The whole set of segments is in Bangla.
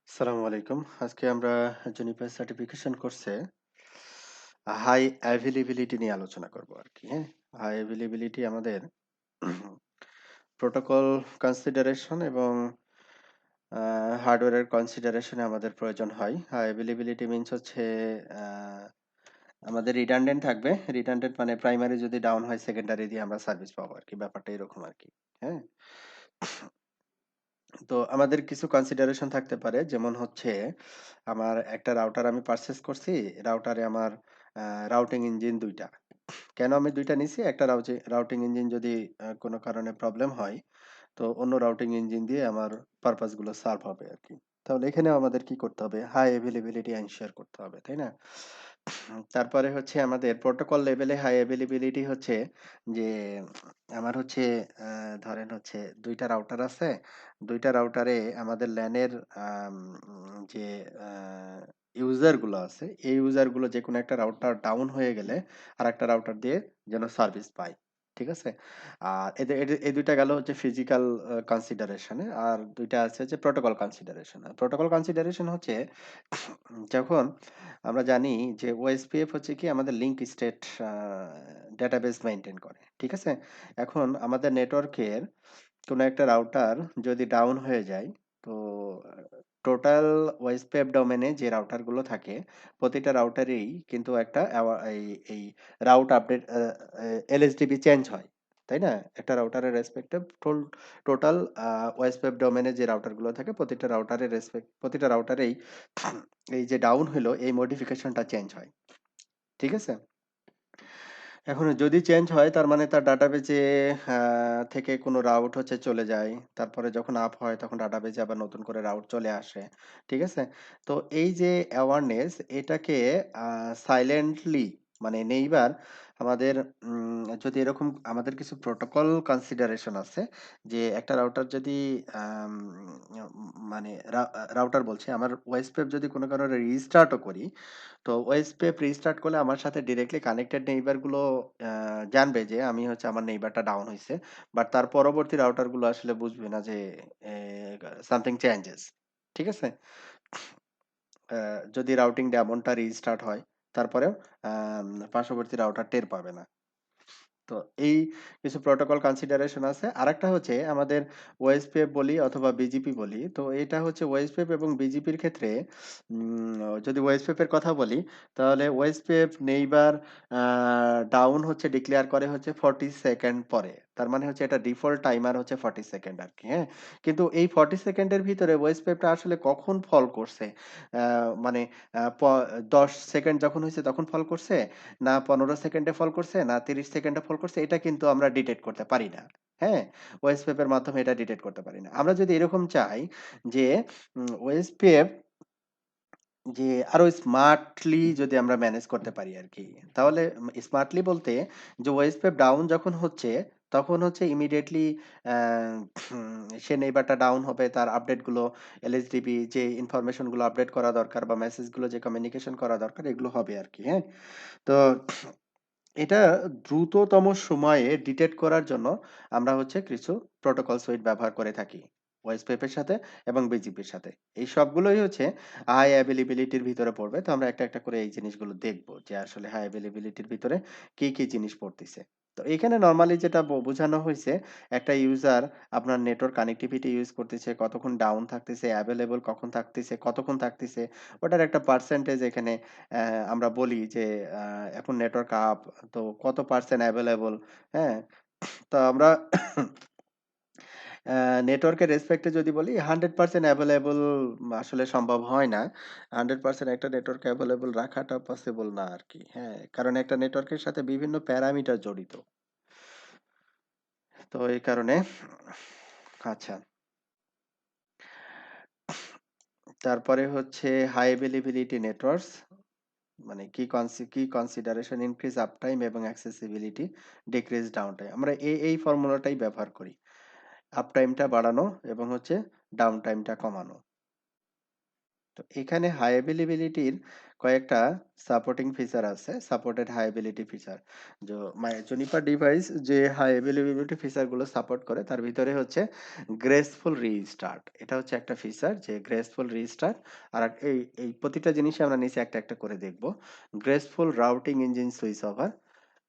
আসসালামু আলাইকুম। আজকে আমরা জুনিপার সার্টিফিকেশন কোর্সে হাই অ্যাভেইলেবিলিটি নিয়ে আলোচনা করব আরকি, হ্যাঁ? হাই অ্যাভেইলেবিলিটি আমাদের প্রোটোকল কনসিডারেশন এবং হার্ডওয়্যারের কনসিডারেশনে আমাদের প্রয়োজন হয়। হাই অ্যাভেইলেবিলিটি মিনস হচ্ছে আ আমাদের রিডান্ডেন্ট থাকবে। রিডান্ডেন্ট মানে প্রাইমারি যদি ডাউন হয় সেকেন্ডারি দিয়ে আমরা সার্ভিস পাবো আরকি। ব্যাপারটা এরকম আরকি। হ্যাঁ? তো আমাদের কিছু কনসিডারেশন থাকতে পারে। যেমন হচ্ছে আমার একটা রাউটার আমি পারচেজ করছি। রাউটারে আমার আ রাউটিং ইঞ্জিন ২ টা। কেন আমি ২ টা নিছি? একটা রাউটিং ইঞ্জিন যদি কোনো কারণে প্রবলেম হয়, তো অন্য রাউটিং ইঞ্জিন দিয়ে আমার পারপাস গুলো সলভ হবে আরকি। তাহলে এখানেও আমাদের কি করতে হবে? হাই এভেইলেবিলিটি এনশিওর করতে হবে, তাই না? তারপরে হচ্ছে আমাদের প্রোটোকল লেভেলে হাই এভেইলেবিলিটি হচ্ছে যে আমার হচ্ছে আ ধরেন হচ্ছে ২ টা রাউটার আছে। ২ টা রাউটারে আমাদের LAN-এর যে আ ইউজার গুলো আছে, এই ইউজার গুলো যেকোনো একটা রাউটার ডাউন হয়ে গেলে আরেকটা রাউটার দিয়ে যেন সার্ভিস পায়। ঠিক আছে? আর এই ২ টা গেল হচ্ছে ফিজিক্যাল কনসিডারেশন এ। আর ২ টা আছে হচ্ছে প্রোটোকল কনসিডারেশন এ। প্রোটোকল কনসিডারেশন হচ্ছে যখন আমরা জানি যে ওএসপিএফ হচ্ছে কি আমাদের লিংক স্টেট আ ডেটাবেস মেইনটেইন করে। ঠিক আছে? এখন আমাদের নেটওয়ার্কের কোনো একটা রাউটার যদি ডাউন হয়ে যায়, তো টোটাল ওএসপিএফ ডোমেইনে যে রাউটার গুলো থাকে, প্রতিটা রাউটারেই কিন্তু একটা এই রাউট আপডেট এলএসডিবি চেঞ্জ হয়। তাই না? একটা রাউটারের রেসপেক্টিভ টোটাল ওএসপিএফ ডোমেইনে যে রাউটার গুলো থাকে, প্রতিটা রাউটারেই এই যে ডাউন হইলো, এই মডিফিকেশনটা চেঞ্জ হয়। ঠিক আছে? এখন যদি চেঞ্জ হয় তার মানে তার ডাটাবেজে থেকে কোনো রাউট হচ্ছে চলে যায়। তারপরে যখন আপ হয় তখন ডাটাবেজে আবার নতুন করে রাউট চলে আসে। ঠিক আছে? তো এই যে অ্যাওয়ারনেস এটাকে আ সাইলেন্টলি মানে নেইবার আমাদের যদি এরকম আমাদের কিছু প্রোটোকল কনসিডারেশন আছে যে একটা রাউটার যদি আম মানে রাউটার বলছি আমার ওএসপিএফ যদি কোনো কারণে রিস্টার্টও করি তো ওএসপিএফ রিস্টার্ট করলে আমার সাথে ডিরেক্টলি কানেক্টেড নেইবার গুলো জানবে যে আমি হচ্ছে আমার নেইবারটা ডাউন হইছে। বাট তার পরবর্তী রাউটার গুলো আসলে বুঝবে না যে এ সামথিং চেঞ্জেস। ঠিক আছে? যদি রাউটিং ডেমনটা রিস্টার্ট হয়, তারপরেও পার্শ্ববর্তী রাউটার টের পাবে না। তো এই কিছু প্রোটোকল কনসিডারেশন আছে। আরেকটা হচ্ছে আমাদের ওএসপিএফ বলি অথবা বিজিপি বলি। তো এটা হচ্ছে ওএসপিএফ এবং বিজিপির ক্ষেত্রে যদি ওএসপিএফ এর কথা বলি, তাহলে ওএসপিএফ নেইবার আ ডাউন হচ্ছে ডিক্লেয়ার করে হচ্ছে 40 সেকেন্ড পরে। তার মানে হচ্ছে এটা ডিফল্ট টাইমার হচ্ছে 40 সেকেন্ড আরকি, হ্যাঁ? কিন্তু এই 40 সেকেন্ডের ভিতরে ওএসপিএফটা আসলে কখন ফল করছে? আ মানে আ প ১০ সেকেন্ড যখন হইছে তখন ফল করছে? না ১৫ সেকেন্ডে ফল করছে, না ৩০ সেকেন্ডে ফল করছে, এটা কিন্তু আমরা ডিটেক্ট করতে পারি না। হ্যাঁ? ওএসপিএফ এর মাধ্যমে এটা ডিটেক্ট করতে পারি না। আমরা যদি এরকম চাই যে ওএসপিএফ যে আরো স্মার্টলি যদি আমরা ম্যানেজ করতে পারি আরকি। তাহলে স্মার্টলি বলতে যে ওএসপিএফ ডাউন যখন হচ্ছে, তখন হচ্ছে ইমিডিয়েটলি অ্যা সে নেইবারটা ডাউন হবে। তার আপডেট গুলো এলএসডিবি যে ইনফরমেশন গুলো আপডেট করা দরকার বা মেসেজ গুলো যে কমিউনিকেশন করা দরকার এগুলো হবে আরকি। হ্যাঁ? তো এটা দ্রুততম সময়ে ডিটেক্ট করার জন্য আমরা হচ্ছে কিছু প্রোটোকল সুইট ব্যবহার করে থাকি। ওএসপিএফ এর সাথে এবং বিজিপির সাথে। এই সবগুলোই হচ্ছে হাই অ্যাভেইলেবিলিটির ভিতরে পড়বে। তো আমরা একটা করে এই জিনিসগুলো দেখব যে আসলে হাই অ্যাভেইলেবিলিটির ভিতরে কি জিনিস পড়তিছে। তো এখানে নরমালি যেটা বোঝানো হইছে, একটা ইউজার আপনার নেটওয়ার্ক কানেক্টিভিটি ইউজ করতেছে, কতক্ষণ ডাউন থাকতেছে, এভেইলেবল কখন থাকতেছে, কতক্ষণ থাকতেছে, ওটার একটা পার্সেন্টেজ এখানে অ্যা আমরা বলি যে আ এখন নেটওয়ার্ক আপ তো কত পার্সেন্ট এভেইলেবল, হ্যাঁ? তো আমরা নেটওয়ার্কের রেসপেক্ট এ যদি বলি 100% এভেইলেবল আসলে সম্ভব হয় না। 100% একটা নেটওয়ার্ক এভেইলেবল রাখাটা পসিবল না আরকি। হ্যাঁ? কারণ একটা নেটওয়ার্কের সাথে বিভিন্ন প্যারামিটার জড়িত। তো এই কারণে আচ্ছা। তারপরে হচ্ছে হাই এভেইলেবিলিটি নেটওয়ার্কস মানে কি কনসিডারেশন ইনক্রিজ আপটাইম এবং অ্যাক্সেসিবিলিটি, ডিক্রিজ ডাউনটাইম। আমরা এই ফর্মুলাটাই ব্যবহার করি। আপটাইমটা বাড়ানো এবং হচ্ছে ডাউন টাইমটা কমানো। তো এখানে হাই অ্যাভেইলেবিলিটির কয়েকটা সাপোর্টিং ফিচার আছে, supported high availability feature. Juniper device যে হাই অ্যাভেইলেবিলিটি ফিচারগুলো সাপোর্ট করে তার ভিতরে হচ্ছে গ্রেসফুল রিস্টার্ট। এটা হচ্ছে একটা ফিচার যে গ্রেসফুল রিস্টার্ট। আর এই প্রতিটা জিনিসই আমরা নিচে একটা একটা করে দেখব। Graceful routing engine switch over,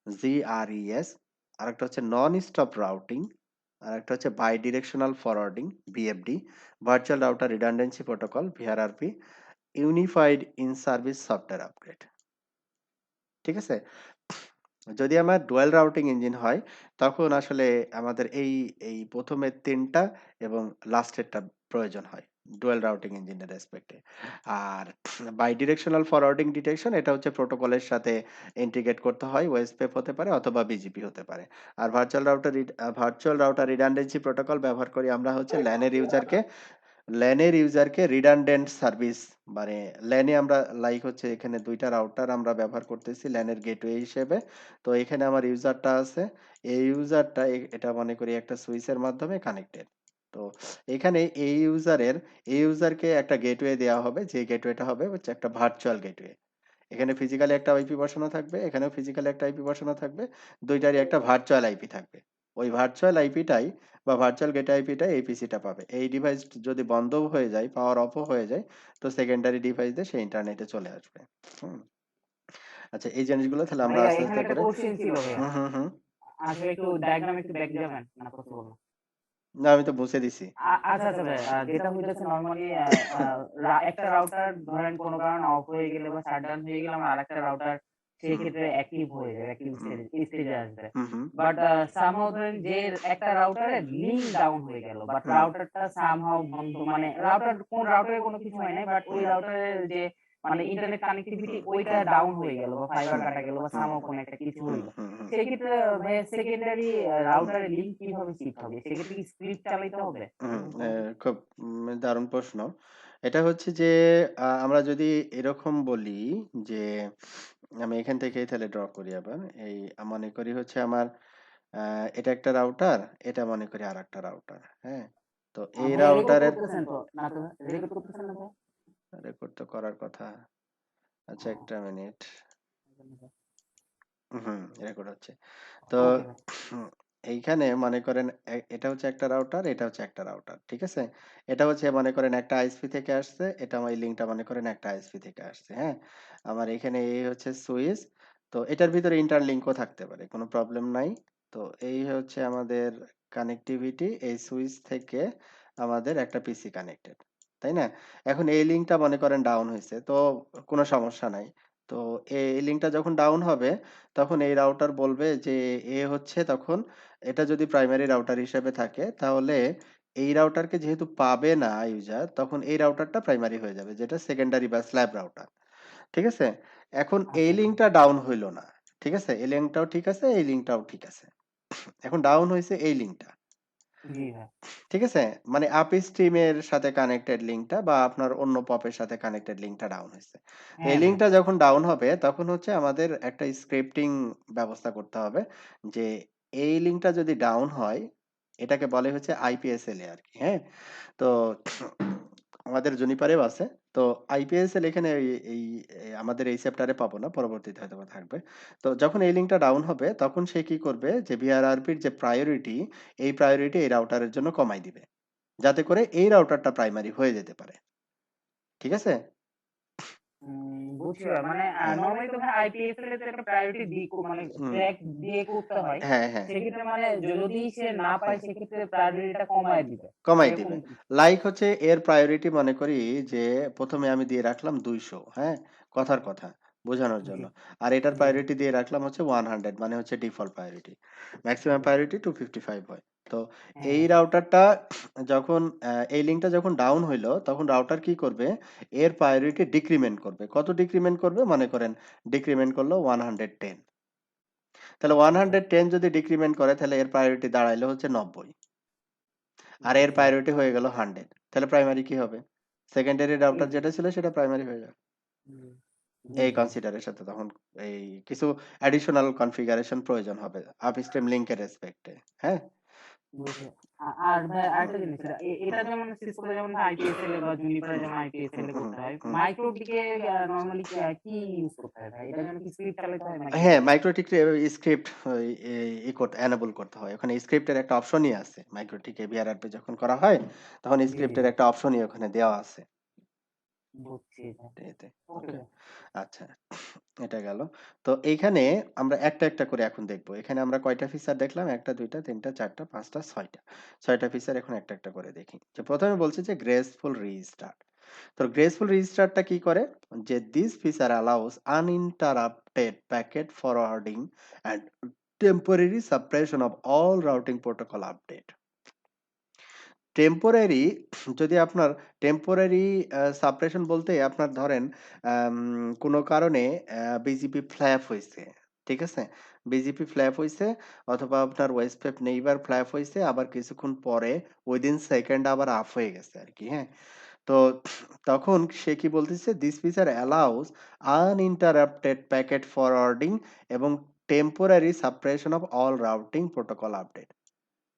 GRES. আরেকটা হচ্ছে নন স্টপ রাউটিং। আরেকটা হচ্ছে bi directional forwarding, BFD. Virtual router redundancy protocol, VRRP. Unified in service software upgrade. ঠিক আছে? যদি আমার ডুয়াল রাউটিং ইঞ্জিন হয় তখন আসলে আমাদের এই প্রথমের তিনটা এবং লাস্টেরটা প্রয়োজন হয় ডুয়াল রাউটিং ইঞ্জিনের রেসপেক্টে। আর বাই ডিরেকশনাল ফরওয়ার্ডিং ডিটেকশন এটা হচ্ছে প্রোটোকলের সাথে ইন্টিগ্রেট করতে হয়, ওএসপিএফ হতে পারে অথবা বিজিপি হতে পারে। আর ভার্চুয়াল রাউটার রিডান্ডেন্সি প্রোটোকল ব্যবহার করি আমরা হচ্ছে ল্যানের ইউজারকে রিডান্ডেন্ট সার্ভিস, মানে ল্যানে আমরা লাইক হচ্ছে এখানে দুইটা রাউটার আমরা ব্যবহার করতেছি ল্যানের গেটওয়ে হিসেবে। তো এখানে আমার ইউজারটা আছে, এই ইউজারটা এটা মনে করি একটা সুইচের মাধ্যমে কানেক্টেড। তো এখানে এই ইউজারকে একটা গেটওয়ে দেওয়া হবে, যে গেটওয়েটা হবে হচ্ছে একটা ভার্চুয়াল গেটওয়ে। এখানে ফিজিক্যালি একটা আইপি বসানো থাকবে, এখানেও ফিজিক্যালি একটা আইপি বসানো থাকবে, দুইটারই একটা ভার্চুয়াল আইপি থাকবে। ওই ভার্চুয়াল আইপিটাই বা ভার্চুয়াল গেট আইপিটাই এই পিসিটা পাবে। এই ডিভাইস যদি বন্ধও হয়ে যায়, পাওয়ার অফও হয়ে যায়, তো সেকেন্ডারি ডিভাইস দিয়ে সে ইন্টারনেটে চলে আসবে। হুম। আচ্ছা, এই জিনিসগুলো তাহলে আমরা ভাইয়া আস্তে এখানে আস্তে একটা করে। কোশ্চেন ছিল ভাইয়া। হুম, হুম, হুম। আসলে একটু ডায়াগ্রাম একটু ব্যাক যাবেন না প্রথম বলবো। না, আমি তো মুছে দিছি। আচ্ছা, আচ্ছা ভাই। যেটা হইতেছে নরমালি একটা রাউটার ধরেন কোন কারণে অফ হয়ে গেলে বা শাটডাউন হয়ে গেলে আমার আরেকটা রাউটার হুম, সেক্ষেত্রে অ্যাক্টিভ হয়ে যাবে, অ্যাক্টিভ হুম, স্টেজে আসবে। হুম, হুম, বাট সামহাউ ধরেন যে একটা রাউটারের লিংক ডাউন হয়ে গেল, বাট হুম, রাউটারটা সামহাউ বন্ধ, মানে রাউটারে কোনো কিছু হয় নাই, বাট ওই রাউটারের যে মানে ইন্টারনেট কানেক্টিভিটি ওইটা ডাউন হয়ে গেল বা ফাইবার হুম, কাটা গেল বা হুম, সামহাউ কোনো একটা কিছু হুম, হইলো। হুম, হুম। সেক্ষেত্রে ভাইয়া সেকেন্ডারি রাউটারের লিংক কিভাবে শিফট হবে? সেক্ষেত্রে কি স্ক্রিপ্ট চালাইতে হবে? হুম, এরকম কোনো কিছু? খুব দারুণ প্রশ্ন। এটা হচ্ছে যে আমরা যদি এরকম বলি যে আমি এখান থেকেই তাহলে ড্র করি আবার। এই মনে করি হচ্ছে আমার আ এটা একটা রাউটার, এটা মনে করি আরেকটা রাউটার। হ্যাঁ? তো এই ভাইয়া রেকর্ড রাউটারের করতেছেন তো? না তো রেকর্ড করতেছেন না ভাই? রেকর্ড তো করার কথা। আচ্ছা, একটা মিনিট। হুম, রেকর্ড হচ্ছে। তো ওকে ভাই। হুম, এইখানে মনে করেন এটা হচ্ছে একটা রাউটার, এটা হচ্ছে একটা রাউটার। ঠিক আছে? এটা হচ্ছে মনে করেন একটা আইএসপি থেকে আসছে, এটা আমার এই লিঙ্কটা মনে করেন একটা আইএসপি থেকে আসছে। হ্যাঁ? আমার এখানে এই হচ্ছে সুইচ। তো এটার ভিতরে ইন্টারলিংকও থাকতে পারে। কোনো প্রবলেম নাই। তো এই হচ্ছে আমাদের কানেক্টিভিটি। এই সুইচ থেকে আমাদের একটা পিসি কানেক্টেড। তাই না? এখন এই লিঙ্কটা মনে করেন ডাউন হইছে। তো কোনো সমস্যা নাই। তো এই লিঙ্কটা যখন ডাউন হবে তখন এই রাউটার বলবে যে হচ্ছে তখন এটা যদি প্রাইমারি রাউটার হিসেবে থাকে তাহলে এই রাউটারকে যেহেতু পাবে না ইউজার, তখন এই রাউটারটা প্রাইমারি হয়ে যাবে যেটা সেকেন্ডারি বা স্ল্যাব রাউটার। ঠিক আছে? এখন এই আচ্ছা, আচ্ছা। লিঙ্কটা ডাউন হইল না। ঠিক আছে? এই লিঙ্কটাও ঠিক আছে, এই লিঙ্কটাও ঠিক আছে। এখন ডাউন হইছে এই লিঙ্কটা। জি ভাই। ঠিক আছে? মানে আপস্ট্রিম এর সাথে কানেক্টেড লিঙ্কটা বা আপনার অন্য পপের সাথে কানেক্টেড লিঙ্কটা ডাউন হইছে। এই হ্যাঁ ভাই। লিঙ্কটা যখন ডাউন হবে তখন হচ্ছে আমাদের একটা স্ক্রিপ্টিং ব্যবস্থা করতে হবে যে এই লিঙ্কটা যদি ডাউন হয় এটাকে বলে হচ্ছে আইপিএসএলএ আরকি, হ্যাঁ? তো আমাদের জুনিপারেও আছে। তো আইপিএসএল এখানে এই আমাদের এই চ্যাপ্টারে পাবো না, পরবর্তীতে হয়তোবা থাকবে। তো যখন এই লিঙ্কটা ডাউন হবে তখন সে কি করবে যে ভিআরআরপির যে প্রায়োরিটি, এই প্রায়োরিটি এই রাউটারের জন্য কমাই দিবে। যাতে করে এই রাউটারটা প্রাইমারি হয়ে যেতে পারে। ঠিক আছে? বুঝছি ভাই। মানে হ্যাঁ। নরমালি তো ভাই আইপিএসএল এর তো একটা প্রায়োরিটি মানে হুম। ট্র্যাক দিয়ে করতে হয়। হ্যাঁ, হ্যাঁ। সেক্ষেত্রে মানে যদি সে না পায় সেক্ষেত্রে প্রায়োরিটিটা কমায় দিবে। কমাই এরকম দিবে। কিছু। লাইক হচ্ছে এর প্রায়োরিটি মনে করি যে ১ম এ আমি দিয়ে রাখলাম ২০০, হ্যাঁ? কথার কথা, বোঝানোর জি, জন্য। আর এটার জি, জি, প্রায়োরিটি দিয়ে রাখলাম হচ্ছে 100 মানে হচ্ছে ডিফল্ট প্রায়োরিটি। মেক্সিমাম জি। প্রায়োরিটি 255 হয়। তো হ্যাঁ, এই হ্যাঁ। রাউটারটা যখন এই লিঙ্কটা যখন ডাউন হইলো তখন রাউটার কি করবে? এর প্রায়োরিটি ডিক্রিমেন্ট করবে। কত ডিক্রিমেন্ট করবে? মনে করেন ডিক্রিমেন্ট করলো 110। তাহলে আচ্ছা, 110 যদি ডিক্রিমেন্ট করে তাহলে এর প্রায়োরিটি দাঁড়াইলো হচ্ছে 90। আর এর বুঝছি ভাই। প্রায়োরিটি হয়ে গেল 100। তাহলে প্রাইমারি কি হবে? সেকেন্ডারি হুম, রাউটার যেটা ছিল সেটা প্রাইমারি হয়ে যাবে। হুম। জি এই ভাই। কনসিডার এর সাথে তখন এই কিছু অ্যাডিশনাল কনফিগারেশন প্রয়োজন হবে আপস্ট্রিম লিংকের রেসপেক্ট এ। হ্যাঁ? বুঝে আর ভাই আরেকটা জিনিস এটা যেমন সিসকোতে যেমন আইপিএসএল এ বা জুনিপারে যেমন আইপিএসএল এ হুম, করতে হয়। হুম। মাইক্রোর দিকে নরমালি কি ইউজ করতে হয় ভাই? এটার জন্য কি স্ক্রিপ্ট চালাতে হয় নাকি? হ্যাঁ, মাইক্রোটিক স্ক্রিপ্ট ওই করতে এনেবল করতে হয়। ওখানে স্ক্রিপ্টের একটা অপশনই আছে। মাইক্রোটিক এভিআরআরপি যখন করা হয়, তখন জি, জি, স্ক্রিপ্টের জি। একটা অপশনই ওখানে দেওয়া আছে। বুঝছি ভাই। এতে। ওকে ওকে? ভাই। আচ্ছা, এটা গেল। তো এইখানে আমরা একটা, একটা করে এখন দেখব। এখানে আমরা কয়টা ফিচার দেখলাম? ১ টা, ২ টা, ৩ টা, ৪ টা, ৫ টা, ৬ টা। ৬ টা ফিচার এখন একটা, একটা করে দেখি। যে ১ম এ বলছে যে গ্রেসফুল রিস্টার্ট। তো গ্রেসফুল রিস্টার্টটা কি করে? যে this feature allows uninterrupted packet forwarding and temporary suppression of all routing protocol update. Temporary যদি আপনার টেম্পোরারি সাপ্রেশন বলতে আপনার ধরেন আম কোনো কারণে বিজিপি ফ্ল্যাপ হইছে। ঠিক আছে? বিজিপি ফ্ল্যাপ হইছে অথবা আপনার ওয়েস্টপেপ নেইবার ফ্ল্যাপ হইছে আবার কিছুক্ষণ পরে উইদিন সেকেন্ড আবার অফ হয়ে গেছে আরকি, হ্যাঁ? তো তখন সে কি বলতেছে, "this feature allows uninterrupted packet forwarding এবং temporary suppression of all routing protocol update."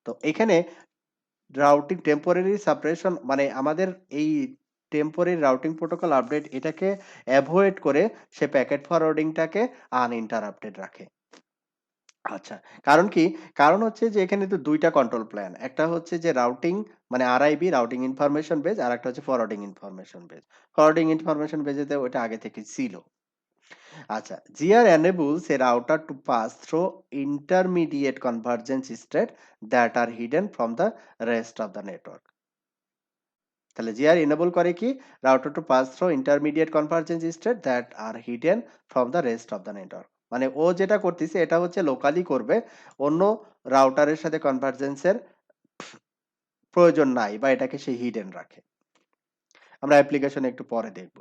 তো এখানে রাউটিং টেম্পোরারি সাপ্রেশন মানে আমাদের এই টেম্পোরারি রাউটিং প্রোটোকল আপডেট এটাকে এভয়েড করে সে প্যাকেট ফরওয়ার্ডিংটাকে আনইন্টারাপ্টেড রাখে। আচ্ছা। কারণ কি? কারণ হচ্ছে যে এখানে তো ২ টা কন্ট্রোল প্ল্যান। একটা হচ্ছে যে রাউটিং মানে আরআইবি রাউটিং ইনফরমেশন বেজ আরেকটা হচ্ছে forwarding information base. Forwarding information বেজেতে ওটা আগে থেকে ছিল। আচ্ছা, GR enables a router to pass through intermediate convergence state that are hidden from the rest of the network. তাহলে জিআর enable করে কি router to pass through intermediate convergence state that are hidden from the rest of the network মানে ও যেটা করতেছে এটা হচ্ছে লোকালি করবে অন্য রাউটারের সাথে কনভার্জেন্সের প্রয়োজন নাই বা এটাকে সে হিডেন রাখে আমরা অ্যাপ্লিকেশন একটু পরে দেখব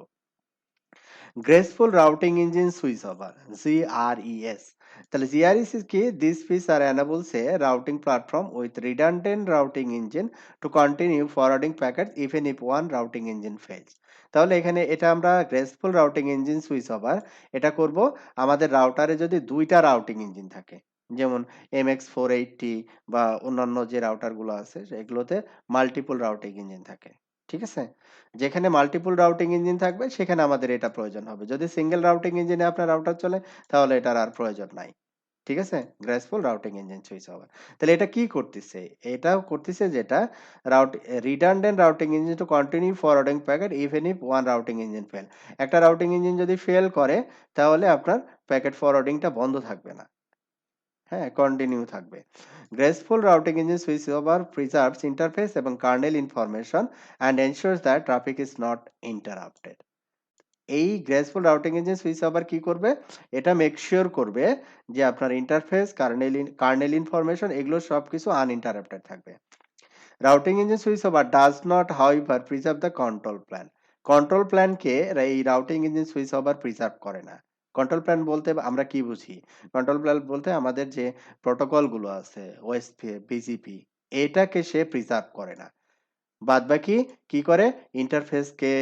graceful routing engine switch over GRES তাহলে GRES কি this feature enables a routing platform with redundant routing engine to continue forwarding packets even if one routing engine fails তাহলে এখানে এটা আমরা graceful routing engine switch over এটা করব আমাদের রাউটারে যদি দুইটা রাউটিং ইঞ্জিন থাকে যেমন MX480 বা অন্যান্য যে রাউটারগুলো আছে সেগুলোতে মাল্টিপল রাউটিং ইঞ্জিন থাকে ঠিক আছে যেখানে মাল্টিপল রাউটিং ইঞ্জিন থাকবে সেখানে আমাদের এটা প্রয়োজন হবে। যদি সিঙ্গেল রাউটিং ইঞ্জিনে আপনার রাউটার চলে তাহলে এটার আর প্রয়োজন নাই। ঠিক আছে? Graceful routing engine switch over. তাহলে এটা কি করতেছে? এটাও করতেছে যেটা route redundant routing engine to continue forwarding packet even if one routing engine fail. একটা রাউটিং ইঞ্জিন যদি ফেল করে তাহলে আপনার প্যাকেট ফরওয়ার্ডিংটা বন্ধ থাকবে না। হ্যাঁ, কন্টিনিউ থাকবে। Graceful routing engine switch over preserves interface এবং kernel information and ensures that traffic is not interrupted. এই graceful routing engine switch over কি করবে? এটা মেক সিওর করবে যে আপনার ইন্টারফেস, কার্নেল ইনফরমেশন এগুলো সবকিছু আনইন্টারাপ্টেড থাকবে। Routing engine switch over does not however preserve the control plane. Control প্ল্যানকে এই routing engine switch over preserve করে না। কন্ট্রোল প্ল্যান বলতে আমরা কি বুঝি? কন্ট্রোল প্ল্যান বলতে আমাদের যে প্রোটোকল গুলো আছে ওএসপি, বিজিপি এটাকে সে প্রিজার্ভ করে না। বাদবাকি কি করে? ইন্টারফেসকে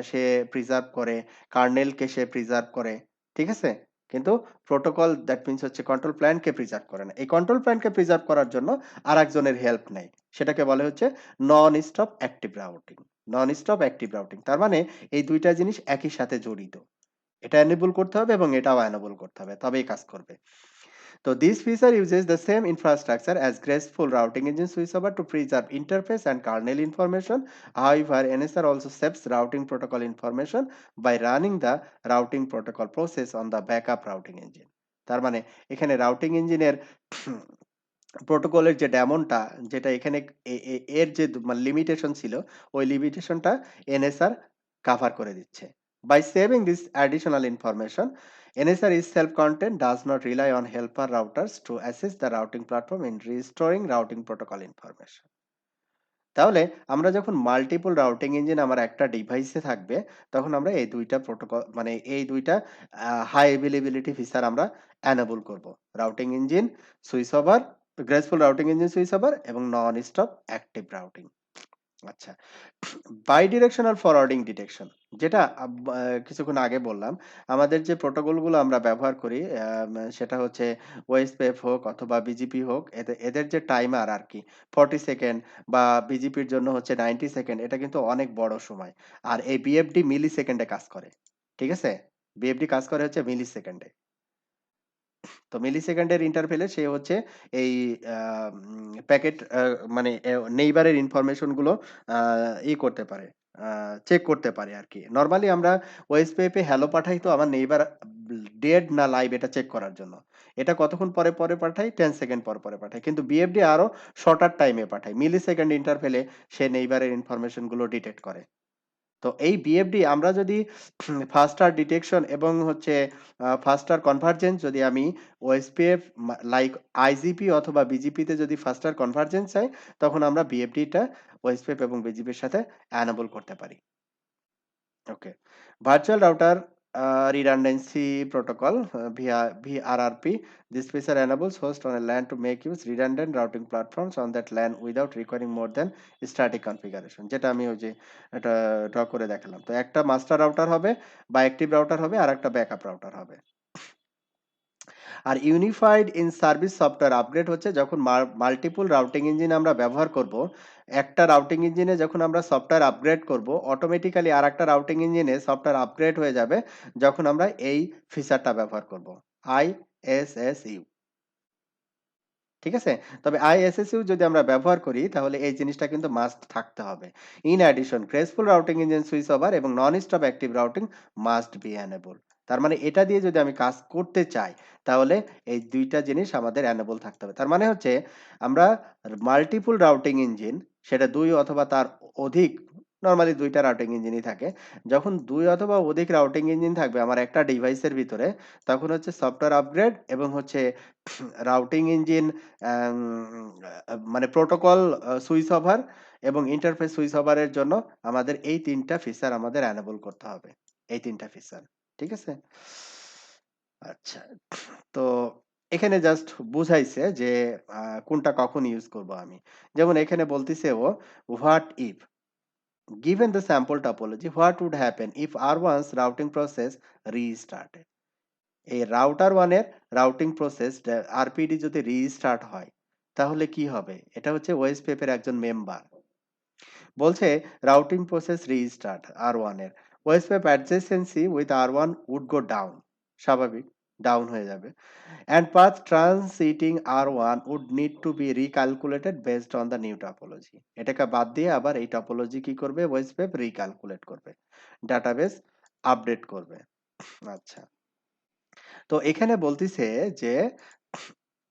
সে প্রিজার্ভ করে, কার্নেলকে সে প্রিজার্ভ করে। ঠিক আছে? কিন্তু প্রোটোকল দ্যাট মিনস হচ্ছে কন্ট্রোল প্ল্যানকে প্রিজার্ভ করে না। এই কন্ট্রোল প্ল্যানকে প্রিজার্ভ করার জন্য আরেকজনের হেল্প নেয়। সেটাকে বলে হচ্ছে non stop active routing. Non stop active routing. তার মানে এই ২ টা জিনিস একই সাথে জড়িত। এটা এনেবল করতে হবে এবং এটাও এনেবল করতে হবে। তবেই কাজ করবে। So this feature uses the same infrastructure as graceful routing engine switchover to preserve interface and kernel information. However, NSR also saves routing protocol information by running the routing protocol process on the backup routing engine. তার মানে এখানে রাউটিং ইঞ্জিনের প্রোটোকলের যে ডেমনটা যেটা এখানে এর যে লিমিটেশন ছিল ওই লিমিটেশনটা এনএসআর কভার করে দিচ্ছে by saving this additional information NSR is self-contained does not rely on helper routers to assist the routing platform in restoring routing protocol information তাহলে আমরা যখন মাল্টিপল রাউটিং ইঞ্জিন আমার একটা ডিভাইসে থাকবে তখন আমরা এই দুইটা প্রোটোকল মানে এই দুইটা হাই এভেইলেবিলিটি ফিচার আমরা এনেবল করব routing engine switch over graceful routing engine switch over এবং নন স্টপ অ্যাক্টিভ রাউটিং আচ্ছা। বাইডিরেকশনাল ফরওয়ার্ডিং ডিটেকশন যেটা কিছুক্ষণ আগে বললাম। আমাদের যে প্রোটোকল গুলো আমরা ব্যবহার করি সেটা হচ্ছে ওএসপিএফ হোক অথবা বিজিপি হোক এদের যে টাইমার আরকি 40 সেকেন্ড বা বিজিপির জন্য হচ্ছে 90 সেকেন্ড এটা কিন্তু অনেক বড় সময়। আর এই বিএফডি মিলি সেকেন্ডে কাজ করে। ঠিক আছে? বিএফডি কাজ করে হচ্ছে মিলি সেকেন্ডে। তো মিলিসেকেন্ডের ইন্টারভেলে সে হচ্ছে এই প্যাকেট মানে নেইবারের ইনফরমেশন গুলো আ করতে পারে। আ চেক করতে পারে আরকি। নরমালি আমরা ওএসপিএফ এ হ্যালো পাঠাই তো আমার নেইবার ডেড না লাইভ এটা চেক করার জন্য। এটা কতক্ষণ পরে পাঠাই? 10 সেকেন্ড পরে পাঠাই। কিন্তু বিএফডি আরো শর্টার টাইমে পাঠায়। মিলিসেকেন্ড ইন্টারভেলে সে নেইবারের ইনফরমেশন গুলো ডিটেক্ট করে। তো এই বিএফডি আমরা যদি ফাস্টার ডিটেকশন এবং হচ্ছে ফাস্টার কনভার্জেন্স যদি আমি ওএসপিএফ লাইক আইজিপি অথবা বিজিপিতে যদি ফাস্টার কনভার্জেন্স চাই, তখন আমরা বিএফডিটা ওএসপিএফ এবং বিজিপির সাথে এনেবল করতে পারি। Okay. Virtual router redundancy protocol via VRRP. This feature enables host on a LAN to make use redundant routing platforms on that LAN without requiring more than static configuration. যেটা আমি ওই যে এটা ড্র করে দেখালাম। তো একটা মাস্টার রাউটার হবে বা অ্যাক্টিভ রাউটার হবে আর একটা ব্যাকআপ রাউটার হবে। আর unified in service software upgrade হচ্ছে যখন মাল্টিপল রাউটিং ইঞ্জিন আমরা ব্যবহার করব, একটা রাউটিং ইঞ্জিনে যখন আমরা সফটওয়্যার আপগ্রেড করব, অটোমেটিক্যালি আরেকটা রাউটিং ইঞ্জিনে সফটওয়্যার আপগ্রেড হয়ে যাবে যখন আমরা এই ফিচারটা ব্যবহার করব। আইএসএসইউ। ঠিক আছে? তবে আইএসএসইউ যদি আমরা ব্যবহার করি তাহলে এই জিনিসটা কিন্তু মাস্ট থাকতে হবে। In addition graceful routing engine switch over এবং non stop active routing must be enable. তার মানে এটা দিয়ে যদি আমি কাজ করতে চাই তাহলে এই ২ টা জিনিস আমাদের এনেবল থাকতে হবে। তার মানে হচ্ছে আমরা মাল্টিপল রাউটিং ইঞ্জিন সেটা ২ অথবা তার অধিক নরমালি ২ টা রাউটিং ইঞ্জিনই থাকে। যখন ২ অথবা অধিক রাউটিং ইঞ্জিন থাকবে আমার একটা ডিভাইসের ভিতরে তখন হচ্ছে সফটওয়্যার আপগ্রেড এবং হচ্ছে রাউটিং ইঞ্জিন অ্যাম মানে প্রোটোকল সুইচ ওভার এবং ইন্টারফেস সুইচ ওভারের জন্য আমাদের এই ৩ টা ফিচার আমাদের এনেবল করতে হবে। এই ৩ টা ফিচার। ঠিক আছে? আচ্ছা। তো এখানে জাস্ট বুঝাইছে যে কোনটা কখন ইউজ করব আমি। যেমন এখানে বলতিছে ও what if given the sample topology what would happen if R1's routing process restarted? এই রাউটার 1 এর রাউটিং প্রসেস আরপিডি যদি রিস্টার্ট হয় তাহলে কি হবে? এটা হচ্ছে ওএসপিএফ এর একজন মেম্বার। বলছে রাউটিং প্রসেস রিস্টার্ট আর1 এর। OSPF adjacency with R one would go down. স্বাভাবিক ডাউন হয়ে যাবে। And path transiting R one would need to be recalculated based on the new topology. এটাকে বাদ দিয়ে আবার এই টপোলজি কি করবে? ওএসপিএফ রিক্যালকুলেট করবে। ডাটাবেস আপডেট করবে। আচ্ছা। তো এখানে বলতিছে যে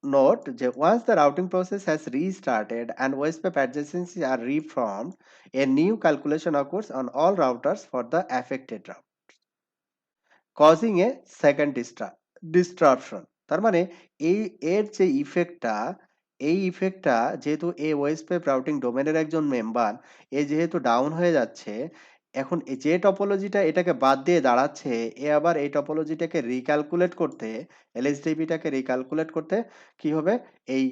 নোট যে once the routing process has restarted and OSPF adjacencies are reformed, a new calculation occurs on all routers for the affected route, causing a second disruption. তার মানে এই এর যে ইফেক্টটা এই ইফেক্টটা যেহেতু এই ওএসপিএফ রাউটিং ডোমেনের একজন মেম্বার এ যেহেতু ডাউন হয়ে যাচ্ছে এখন যে টপোলজিটা এটাকে বাদ দিয়ে দাঁড়াচ্ছে এ আবার এই টপোলজিটাকে রিক্যালকুলেট করতে এলএসডিপিটাকে রিক্যালকুলেট করতে কি হবে এই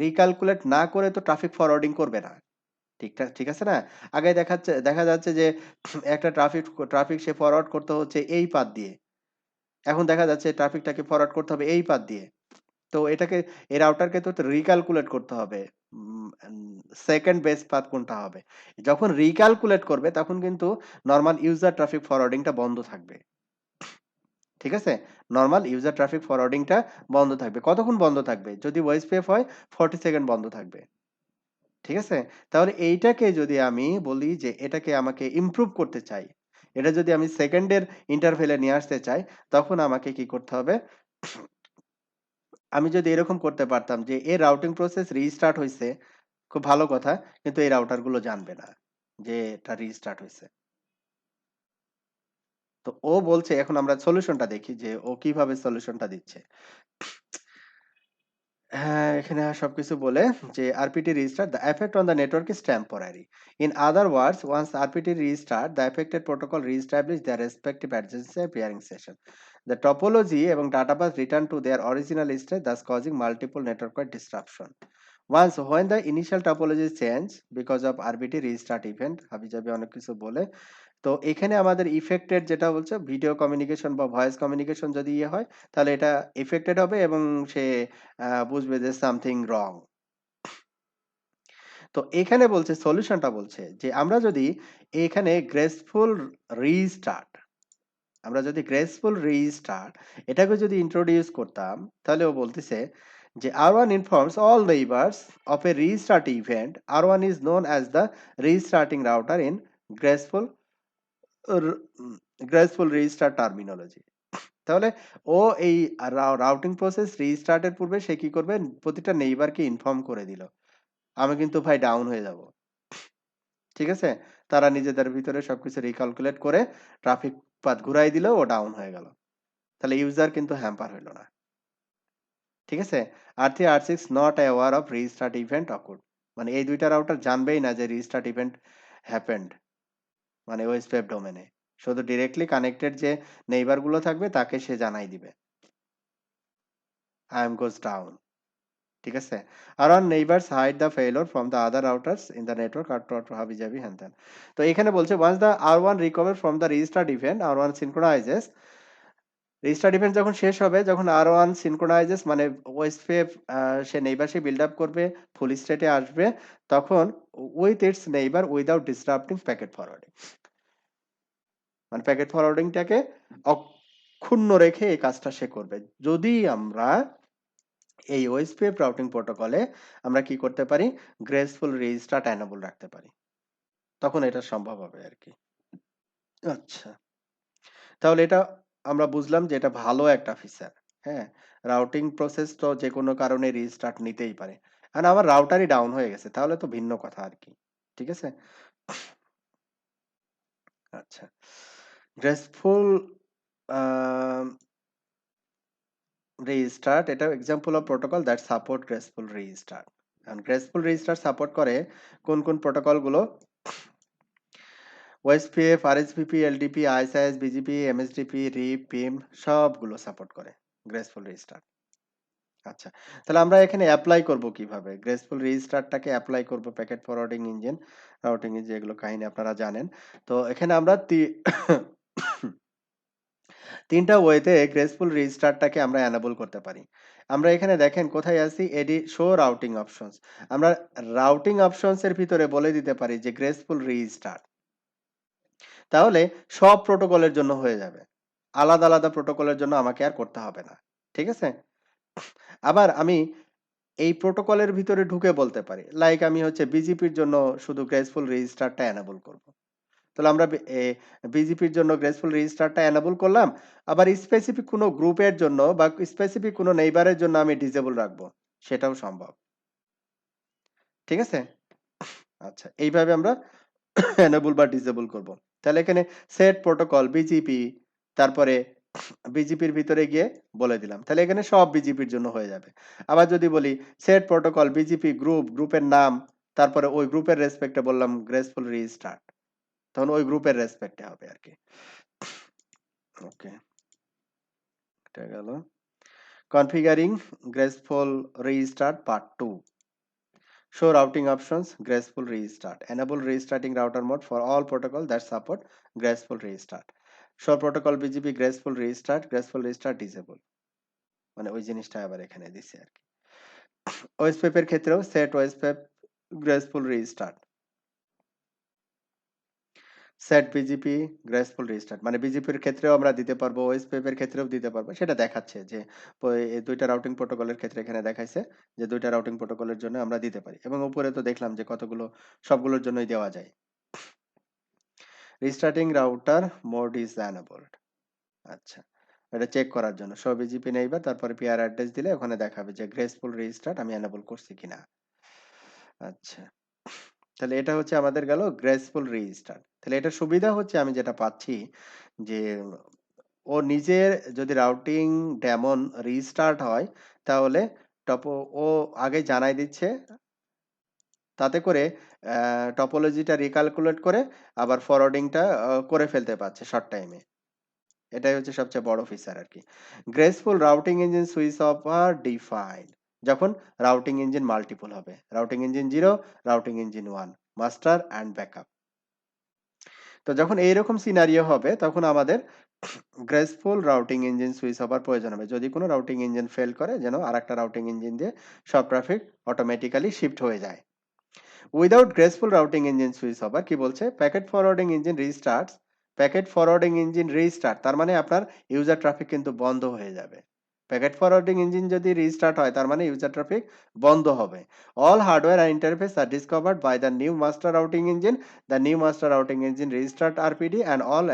রিক্যালকুলেট না করে তো ট্রাফিক ফরওয়ার্ডিং করবে না ঠিক আছে না আগে দেখা যাচ্ছে যে একটা ট্রাফিক সে ফরওয়ার্ড করতে হচ্ছে এই পাথ দিয়ে এখন দেখা যাচ্ছে ট্রাফিকটাকে ফরওয়ার্ড করতে হবে এই পাথ দিয়ে তো এটাকে এই রাউটারকে তো রিক্যালকুলেট করতে হবে সেকেন্ড বেস্ট পাথ কোনটা হবে যখন রিক্যালকুলেট করবে তখন কিন্তু নরমাল ইউজার ট্রাফিক ফরওয়ার্ডিংটা বন্ধ থাকবে ঠিক আছে নরমাল ইউজার ট্রাফিক ফরওয়ার্ডিংটা বন্ধ থাকবে কতক্ষণ বন্ধ থাকবে যদি ওএসপিএফ হয় 40 সেকেন্ড বন্ধ থাকবে ঠিক আছে তাহলে এইটাকে যদি আমি বলি যে এটাকে আমাকে ইমপ্রুভ করতে চাই এটা যদি আমি সেকেন্ডের ইন্টারভেলে নিয়ে আসতে চাই তখন আমাকে কি করতে হবে আমি যদি এরকম করতে পারতাম যে এর রাউটিং প্রসেস রিস্টার্ট হইছে, খুব ভালো কথা। কিন্তু এই রাউটার গুলো জানবে না যে এটা রিস্টার্ট হইছে। তো ও বলছে এখন আমরা সলিউশনটা দেখি যে ও কিভাবে সলিউশনটা দিচ্ছে। হ্যাঁ, এখানে সবকিছু বলে যে RPT restart the effect on the network is temporary. In other words, once RPT restart, the affected protocol reestablish their respective adjacency and peering session. The topology এবং database return to their original state, thus causing multiple network-wide disruption. Once when the initial topology change because of RBT restart event হাবিজাবি অনেক কিছু বলে। তো এখানে আমাদের ইফেক্টেড যেটা বলছে ভিডিও কমিউনিকেশন বা ভয়েস কমিউনিকেশন যদি ইয়ে হয় তাহলে এটা ইফেক্টেড হবে এবং সে বুঝবে যে সামথিং রং। তো এখানে বলছে সলিউশনটা বলছে যে আমরা যদি এখানে গ্রেসফুল রিস্টার্ট আমরা যদি গ্রেসফুল রিস্টার্ট এটাকে যদি ইন্ট্রোডিউস করতাম তাহলে ও বলতেছে যে R1 informs all neighbors of a restart event. R1 is known as the restarting router in graceful graceful restart terminology. তাহলে ও এই রাউটিং প্রসেস রিস্টার্টের পূর্বে সে কি করবে প্রতিটা নেইবারকে ইনফর্ম করে দিল আমি কিন্তু ভাই ডাউন হয়ে যাব। ঠিক আছে, তারা নিজেদের ভিতরে সবকিছু রিক্যালকুলেট করে ট্রাফিক পাথ ঘুরাই দিল ও ডাউন হয়ে গেল। তাহলে ইউজার কিন্তু হ্যাম্পার হইল না। ঠিক আছে, R3 R6 not aware of restart event occurred, মানে এই দুইটা রাউটার জানবেই না যে রিস্টার্ট ইভেন্ট হ্যাপেন্ড মানে ওএসপিএফ ডোমেনে। শুধু ডিরেক্টলি কানেক্টেড যে নেইবার গুলো থাকবে তাকে সে জানাই দিবে আই এম গোজ ডাউন। ঠিক আছে, আর on neighbours hide the failure from the other routers in the network আর টু হাবি জাবি হ্যান ত্যান। তো এখানে বলছে once the R1 recover from the restart event R1 synchronises. Restart event যখন শেষ হবে যখন R1 সিনক্রোনাইজেস মানে ওএসপিএফ সে নেইবারশিপ বিল্ড আপ করবে ফুল স্টেটে আসবে তখন with its neighbour without disrupting packet forwarding, মানে প্যাকেট ফরওয়ার্ডিংটাকে অক্ষুণ্ণ রেখে এই কাজটা সে করবে যদি আমরা এই ওএসপিএফ রাউটিং প্রোটোকলে আমরা কি করতে পারি গ্রেসফুল রিস্টার্ট এনেবল রাখতে পারি, তখন এটা সম্ভব হবে আর কি। আচ্ছা, তাহলে এটা আমরা বুঝলাম যে এটা ভালো একটা ফিচার। হ্যাঁ, রাউটিং প্রসেস তো যে কোনো কারণে রিস্টার্ট নিতেই পারে, আর আমার রাউটারই ডাউন হয়ে গেছে তাহলে তো ভিন্ন কথা আর কি। ঠিক আছে, আচ্ছা, গ্রেসফুল রিস্টার্ট এটা example of protocol that support graceful restart. কারণ গ্রেসফুল রিস্টার্ট সাপোর্ট করে কোন কোন প্রোটোকল গুলো, OSPF আরএসভিপি LDP ISIS BGP MSDP রিপ পিম সবগুলো সাপোর্ট করে গ্রেসফুল রিস্টার্ট। আচ্ছা, তাহলে আমরা এখানে অ্যাপ্লাই করব কিভাবে গ্রেসফুল রিস্টার্টটাকে অ্যাপ্লাই করব packet forwarding engine routing engine এগুলো কাহিনী আপনারা জানেন। তো এখানে আমরা তিনটা ওয়েতে গ্রেসফুল রিস্টার্টটাকে আমরা এনেবল করতে পারি। আমরা এখানে দেখেন কোথায় আছি এডি শো রাউটিং অপশনস, আমরা রাউটিং অপশনস এর ভিতরে বলে দিতে পারি যে গ্রেসফুল রিস্টার্ট, তাহলে সব প্রোটোকলের জন্য হয়ে যাবে, আলাদা আলাদা প্রোটোকলের জন্য আমাকে আর করতে হবে না। ঠিক আছে, আবার আমি এই প্রোটোকলের ভিতরে ঢুকে বলতে পারি লাইক আমি হচ্ছে বিজিপির জন্য শুধু গ্রেসফুল রেজিস্টারটা এনেবল করব। তাহলে আমরা বিজিপির জন্য গ্রেসফুল রেজিস্টারটা এনেবল করলাম, আবার স্পেসিফিক কোনো গ্রুপের জন্য বা স্পেসিফিক কোনো নেইবারের জন্য আমি ডিসেবল রাখবো, সেটাও সম্ভব। ঠিক আছে, আচ্ছা এইভাবে আমরা এনেবল বা ডিসেবল করব। তাহলে এখানে সেট প্রোটোকল বিজিপি, তারপরে বিজিপির ভিতরে গিয়ে বলে দিলাম, তাহলে এখানে সব বিজিপির জন্য হয়ে যাবে। আবার যদি বলি সেট প্রোটোকল বিজিপি গ্রুপ, গ্রুপের নাম, তারপরে ওই গ্রুপের রেসপেক্টে বললাম গ্রেসফুল রিস্টার্ট, তখন ওই গ্রুপের রেসপেক্টে হবে আর কি। ওকে, এটা গেল কনফিগারিং graceful restart part 2। Show routing options, graceful restart. Enable restarting router mode for all protocol that support graceful restart. Show protocol BGP graceful restart disable. মানে ওই জিনিসটা আবার এখানে দিছি আর কি। ওএসপিএফ এর ক্ষেত্রেও set OSPF graceful restart, set BGP graceful restart, মানে বিজিপির ক্ষেত্রেও আমরা দিতে পারবো ওএসপিএফ এর ক্ষেত্রেও দিতে পারবো, সেটা দেখাচ্ছে যে এই দুইটা রাউটিং প্রোটোকলের ক্ষেত্রে এখানে দেখাইছে যে দুইটা রাউটিং প্রোটোকলের জন্য আমরা দিতে পারি, এবং উপরে তো দেখলাম যে কতগুলো সবগুলোর জন্যই দেওয়া যায়। Restarting router mode is enabled. আচ্ছা, এটা চেক করার জন্য শো বিজিপি নেইবার তারপরে পিআর অ্যাড্রেস দিলে ওখানে দেখাবে যে গ্রেসফুল রিস্টার্ট আমি এনেবল করছি কিনা। আচ্ছা, তাহলে এটা হচ্ছে আমাদের গেল গ্রেসফুল রিস্টার্ট। তাহলে এটা সুবিধা হচ্ছে আমি যেটা পাচ্ছি যে ও নিজের যদি রাউটিং ডেমন রিস্টার্ট হয় তাহলে টপো ও আগে জানাই দিচ্ছে, তাতে করে টপোলজিটা রিক্যালকুলেট করে আবার ফরওয়ার্ডিংটা করে ফেলতে পারছে শর্ট টাইমে। এটাই হচ্ছে সবচেয়ে বড় ফিচার আর কি। Graceful routing engine switch off are defined. যখন রাউটিং ইঞ্জিন মাল্টিপল হবে। Routing engine 0, routing engine 1, master and backup. তো যখন এইরকম সিনারিও হবে তখন আমাদের গ্রেসফুল রাউটিং ইঞ্জিন সুইচ হবার প্রয়োজন হবে। যদি কোনো রাউটিং ইঞ্জিন ফেল করে যেন আরেকটা রাউটিং ইঞ্জিন দিয়ে সব ট্রাফিক অটোমেটিক্যালি শিফট হয়ে যায়। Without graceful routing engine switch over কি বলছে, packet forwarding engine restarts, packet forwarding engine restart তার মানে আপনার ইউজার ট্রাফিক কিন্তু বন্ধ হয়ে যাবে। প্যাকেট ফরওয়ার্ডিং ইঞ্জিন যদি রিস্টার্ট হয় তার মানে ইউজার ট্রাফিক বন্ধ হবে। অল হার্ডওয়্যার আর interface are discovered by the new master routing engine, the new master routing engine restart RPD and all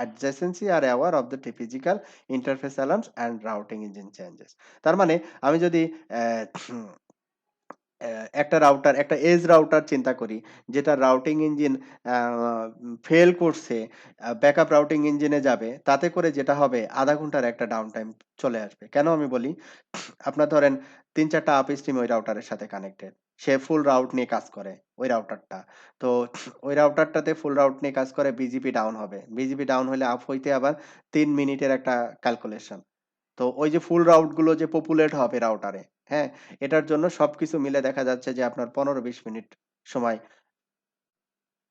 adjacency are aware of the physical interface alarms and routing engine changes। তার মানে আমি যদি একটা রাউটার, একটা এজ রাউটার চিন্তা করি যেটা রাউটিং ইঞ্জিন ফেল করছে, ব্যাকআপ রাউটিং ইঞ্জিনে যাবে, তাতে করে যেটা হবে আধা ঘন্টার একটা ডাউন টাইম চলে আসবে। কেন আমি বলি, আপনার ধরেন ৩-৪টা আপ স্ট্রিম ওই রাউটারের সাথে কানেক্টেড, সে ফুল রাউট নিয়ে কাজ করে ওই রাউটারটা। তো ওই রাউটারটাতে ফুল রাউট নিয়ে কাজ করে, বিজিপি ডাউন হবে, বিজিপি ডাউন হলে আপ হইতে আবার ৩ মিনিটের একটা ক্যালকুলেশন। তো ওই যে ফুল রাউট গুলো যে পপুলেট হবে রাউটারে, হ্যাঁ, এটার জন্য সবকিছু মিলে দেখা যাচ্ছে যে আপনার ১৫-২০ মিনিট সময়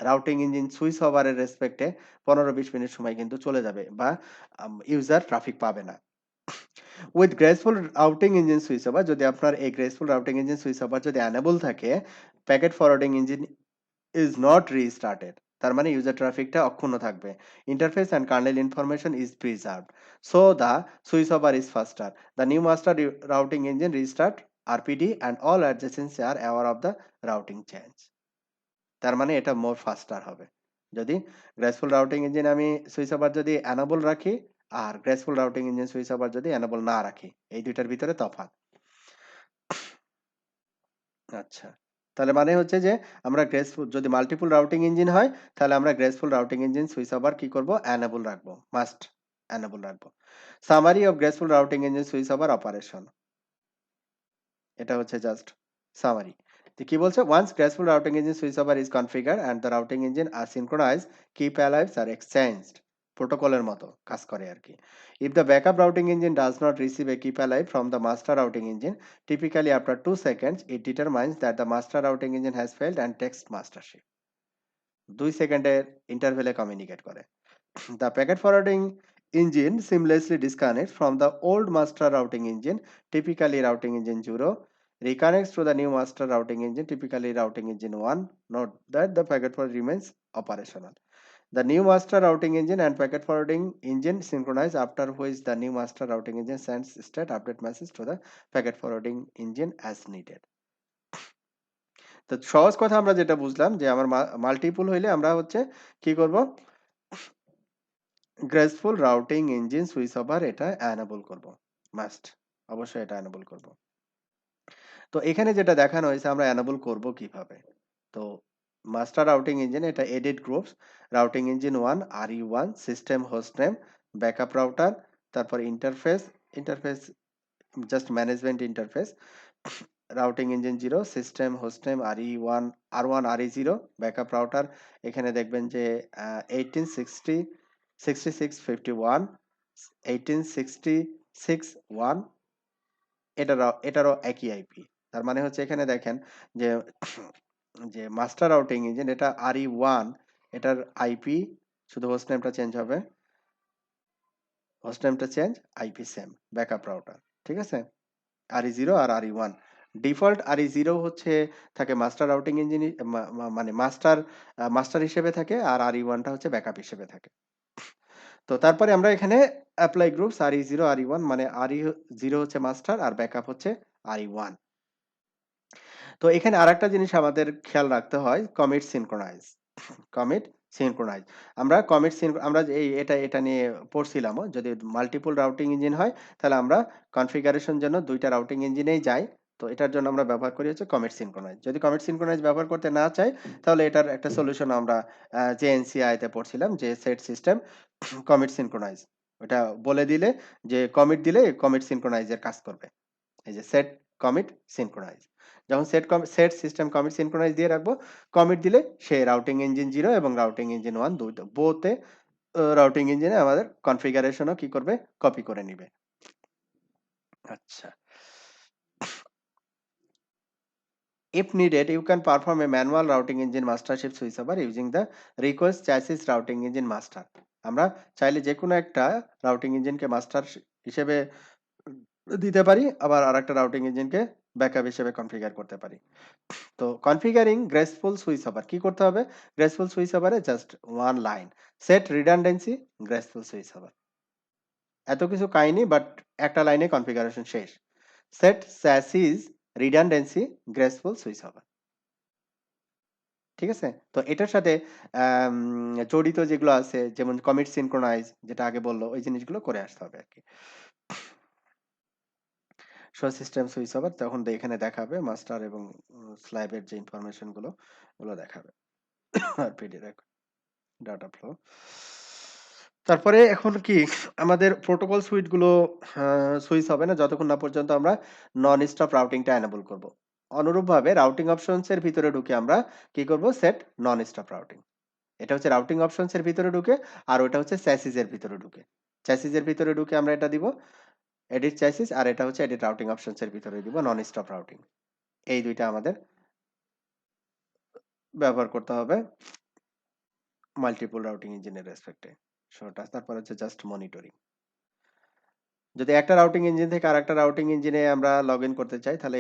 রাউটিং ইঞ্জিন সুইচ ওভারের রেসপেক্টে ১৫-২০ মিনিট সময় কিন্তু চলে যাবে বা ইউজার ট্রাফিক পাবে না। With graceful routing engine switch over, যদি আপনার এই graceful routing engine switch over যদি এনেবল থাকে, packet forwarding engine is not restarted, তার মানে ইউজার ট্রাফিকটা অক্ষুণ্ণ থাকবে। Interface and kernel information is preserved, so the switch over is ফাস্টার, the new master routing engine restart RPD and all adjacency are aware of the routing change। তার মানে এটা মোর ফাস্টার হবে যদি গ্রেসফুল রাউটিং ইঞ্জিন আমি সুইচ ওভার যদি এনেবল রাখি, আর graceful routing engine switch over যদি এনেবল না রাখি, এই দুইটার ভিতরে তফাৎ। আচ্ছা। তাহলে মানে হচ্ছে যে আমরা গ্রেসফুল যদি মাল্টিপল রাউটিং ইঞ্জিন হয়, তাহলে আমরা graceful routing engine switch over কি করব? এনেবল রাখবো। মাস্ট এনেবল রাখবো। Summary of graceful routing engine switch over operation. এটা হচ্ছে জাস্ট সামারি। তো কি বলছে? Once graceful routing engine switchover is configured and the routing engine are synchronized, keep alives are exchanged। প্রোটোকলের মতো কাজ করে আরকি। If the backup routing engine does not receive a keep alive from the master routing engine, typically after 2 seconds, it determines that the master routing engine has failed and takes mastership। 2 সেকেন্ডের ইন্টারভ্যালে কমিউনিকেট করে। The packet forwarding engine seamlessly disconnects from the old master routing engine, typically routing engine 0, reconnects to the new master routing engine, typically routing engine 1. Note that the packet forward remains operational. The new master routing engine and packet forwarding engine synchronize, after which the new master routing engine sends state update message to the packet forwarding engine as needed। তো সহজ কথা আমরা যেটা বুঝলাম যে আমার মাল্টিপল হইলে আমরা হচ্ছে কি করব? Graceful routing engine switch over এটা এনেবল করব। মাস্ট, অবশ্যই এটা এনেবল করব। তো এখানে যেটা দেখানো হয়েছে আমরা এনেবল করব কিভাবে? তো মাস্টার রাউটিং ইঞ্জিন এটা edit groups, routing engine 1 RE1, system hostname, backup router, তারপর interface, interface just management interface, routing engine 0, system hostname RE1, R1 RE0, backup router এখানে দেখবেন যে 1860 6651 18661, এটারও একই আইপি। তার মানে হচ্ছে এখানে দেখেন যে যে মাস্টার রাউটিং ইঞ্জিন এটা RE1, এটার আইপি শুধু হোস্ট নেমটা চেঞ্জ হবে, হোস্ট নেমটা change, IP same, backup router. ঠিক আছে? RE0 আর RE1 ডিফল্ট RE0 হচ্ছে থাকে মাস্টার রাউটিং ইঞ্জিন, মানে মাস্টার হিসেবে থাকে, আর RE1 টা হচ্ছে ব্যাকআপ হিসেবে থাকে। তো তারপরে আমরা এখানে অ্যাপ্লাই গ্রুপস RE0 RE1, মানে RE0 হচ্ছে মাস্টার আর ব্যাকআপ হচ্ছে RE1। তো এখানে আরেকটা জিনিস আমাদের খেয়াল রাখতে হয়, কমিট সিনক্রোনাইজ। Commit synchronise. আমরা কমিট আমরা যে এটা নিয়ে পড়ছিলামও। যদি মাল্টিপল রাউটিং ইঞ্জিন হয় তাহলে আমরা কনফিগারেশন জন্য ২ টা রাউটিং ইঞ্জিনেই যাই। তো এটার জন্য আমরা ব্যবহার করি হচ্ছে কমিট সিনক্রোনাইজ। যদি কমিট সিনক্রোনাইজ ব্যবহার করতে না চাই তাহলে এটার একটা সলিউশন আমরা JNCI তে পড়ছিলাম যে সেট সিস্টেম কমিট সিনক্রোনাইজ। ওটা বলে দিলে যে কমিট দিলে কমিট সিনক্রোনাইজ এর কাজ করবে। এই যে সেট কমিট সিনক্রোনাইজ, যখন সেট সিস্টেম কমিট সিনক্রোনাইজ দিয়ে রাখবো, কমিট দিলে সে রাউটিং ইঞ্জিন 0 এবং রাউটিং ইঞ্জিন 1 দুটো বোথে রাউটিং ইঞ্জিনে আমাদের কনফিগারেশনও কি করবে? কপি করে নিবে। আচ্ছা। If needed, you can perform a manual routing engine mastership switchover using the request chassis routing engine master. আমরা চাইলে যেকোনো একটা রাউটিং ইঞ্জিনকে মাস্টার হিসেবে দিতে পারি, আবার আরেকটা রাউটিং ইঞ্জিনকে ব্যাকআপ হিসেবে কনফিগার করতে পারি। তো কনফিগারিং গ্রেসফুল সুইচ ওভার কি করতে হবে? গ্রেসফুল সুইচ ওভারে just one line set redundancy graceful switch over. এত কিছু কাহিনী, বাট একটা লাইনে কনফিগারেশন শেষ। Set chassis redundancy graceful switch over. ঠিক আছে? তো এটার সাথে আম জড়িত যেগুলো আছে, যেমন কমিট সিনক্রোনাইজ যেটা আগে বলল, ওই জিনিসগুলো করে আসতে হবে আরকি। শো সিস্টেম সুইচ ওভার তখন এখানে দেখাবে মাস্টার এবং স্ল্যাবের যে ইনফরমেশন গুলো ওগুলো দেখাবে। আর পিডি ডাটা ফ্লো। তারপরে এখন কি আমাদের প্রোটোকল সুইট গুলো সুইচ হবে না যতক্ষণ না পর্যন্ত আমরা নন স্টপ রাউটিংটা এনেবল করব। অনুরূপভাবে রাউটিং অপশনস এর ভিতরে ঢুকে আমরা কি করব? সেট নন স্টপ রাউটিং। এটা হচ্ছে রাউটিং অপশনস এর ভিতরে ঢুকে, আর ওটা হচ্ছে চ্যাসিস এর ভিতরে ঢুকে। চ্যাসিস এর ভিতরে ঢুকে আমরা এটা দিব এডিট চ্যাসিস, আর এটা হচ্ছে এডিট রাউটিং অপশনস এর ভিতরে দিব নন স্টপ রাউটিং। এই দুইটা আমাদের ব্যবহার করতে হবে মাল্টিপল রাউটিং ইঞ্জিনের রেসপেক্টে। শোটা তারপর হচ্ছে জাস্ট মনিটরিং। যদি একটা রাউটিং ইঞ্জিন থেকে আরেকটা রাউটিং ইঞ্জিনে আমরা লগইন করতে চাই, তাহলে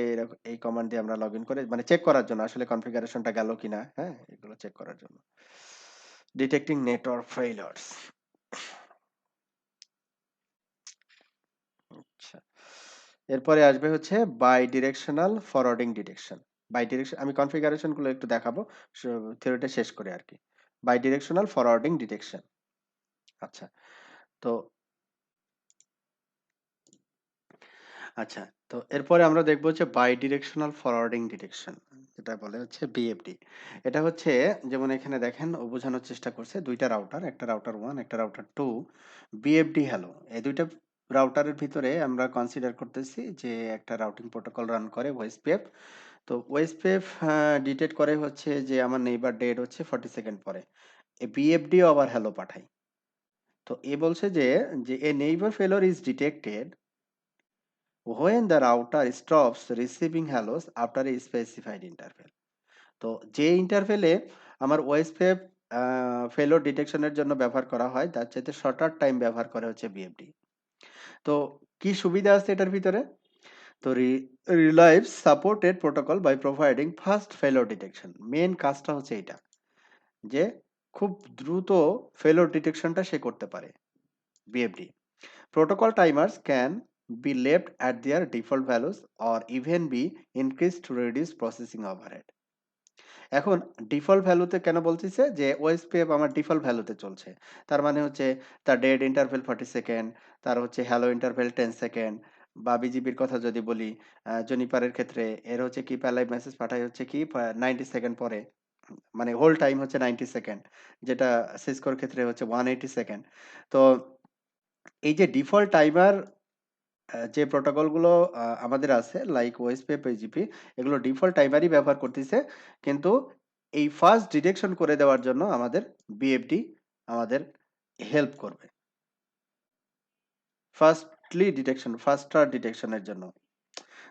এই কমান্ড দিয়ে আমরা লগইন করে মানে চেক করার জন্য আসলে কনফিগারেশনটা গেল কিনা, হ্যাঁ? এগুলো চেক করার জন্য। Detecting network failures. আচ্ছা। এরপরে আসবে হচ্ছে bi directional forwarding detection. Bi direction আমি কনফিগারেশন গুলো একটু দেখাবো থিওরিটা শেষ করে আর কি। Bi directional forwarding detection. আচ্ছা। তো আচ্ছা, তো এরপরে আমরা দেখব হচ্ছে বাই ডিরেকশনাল ফরওয়ার্ডিং ডিটেকশন, যেটা বলে হচ্ছে বিএফডি। এটা হচ্ছে যেমন এখানে দেখেন ও বোঝানোর চেষ্টা করছে দুইটা রাউটার, একটা রাউটার 1 একটা রাউটার 2 বিএফডি হ্যালো। এই দুইটা রাউটারের ভিতরে আমরা কনসিডার করতেছি যে একটা রাউটিং প্রোটোকল রান করে ওএসপিএফ। তো ওএসপিএফ ডিটেক্ট করে হচ্ছে যে আমার নেইবার ডেট হচ্ছে 40 সেকেন্ড পরে। এ বিএফডি আবার হ্যালো পাঠায়। তো এ বলছে যে a neighbour failure is detected when the router stops receiving hellos after a specified interval. তো যে ইন্টারভেলে আমার ওএসপিএফ ফেলোর ডিটেকশনের জন্য ব্যবহার করা হয় তার চাইতে শর্টার টাইম ব্যবহার করে হচ্ছে বিএফডি। তো কি সুবিধা আছে এটার ভিতরে? তো relive supported protocol by providing fast failure detection. Main কাজটা হচ্ছে এটা, যে খুব দ্রুত ফেলোর ডিটেকশনটা সে করতে পারে BFD. Protocol timers can be left at their default values or even be increased to reduce processing overhead. এখন ডিফল্ট ভ্যালুতে কেন বলতেছে যে ওএসপিএফ আমার ডিফল্ট ভ্যালুতে চলছে? তার মানে হচ্ছে তার ডেড ইন্টারভেল 40 সেকেন্ড, তার হচ্ছে হ্যালো ইন্টারভেল 10 সেকেন্ড, বা বিজিবির কথা যদি বলি, জুনিপারের ক্ষেত্রে এর হচ্ছে কিপ অ্যালাইভ মেসেজ পাঠায় হচ্ছে কি 90 সেকেন্ড পরে। মানে হোল টাইম হচ্ছে 90 সেকেন্ড, যেটা সিসকোর ক্ষেত্রে হচ্ছে 180 সেকেন্ড। তো এই যে ডিফল্ট টাইমার যে প্রোটোকলগুলো আমাদের আছে লাইক ওএসপি, পিজিপি, এগুলো ডিফল্ট টাইমারই ব্যবহার করতেছে। কিন্তু এই ফাস্ট ডিটেকশন করে দেওয়ার জন্য আমাদের বিএফডি আমাদের হেল্প করবে। ফাস্টার ডিটেকশনের জন্য।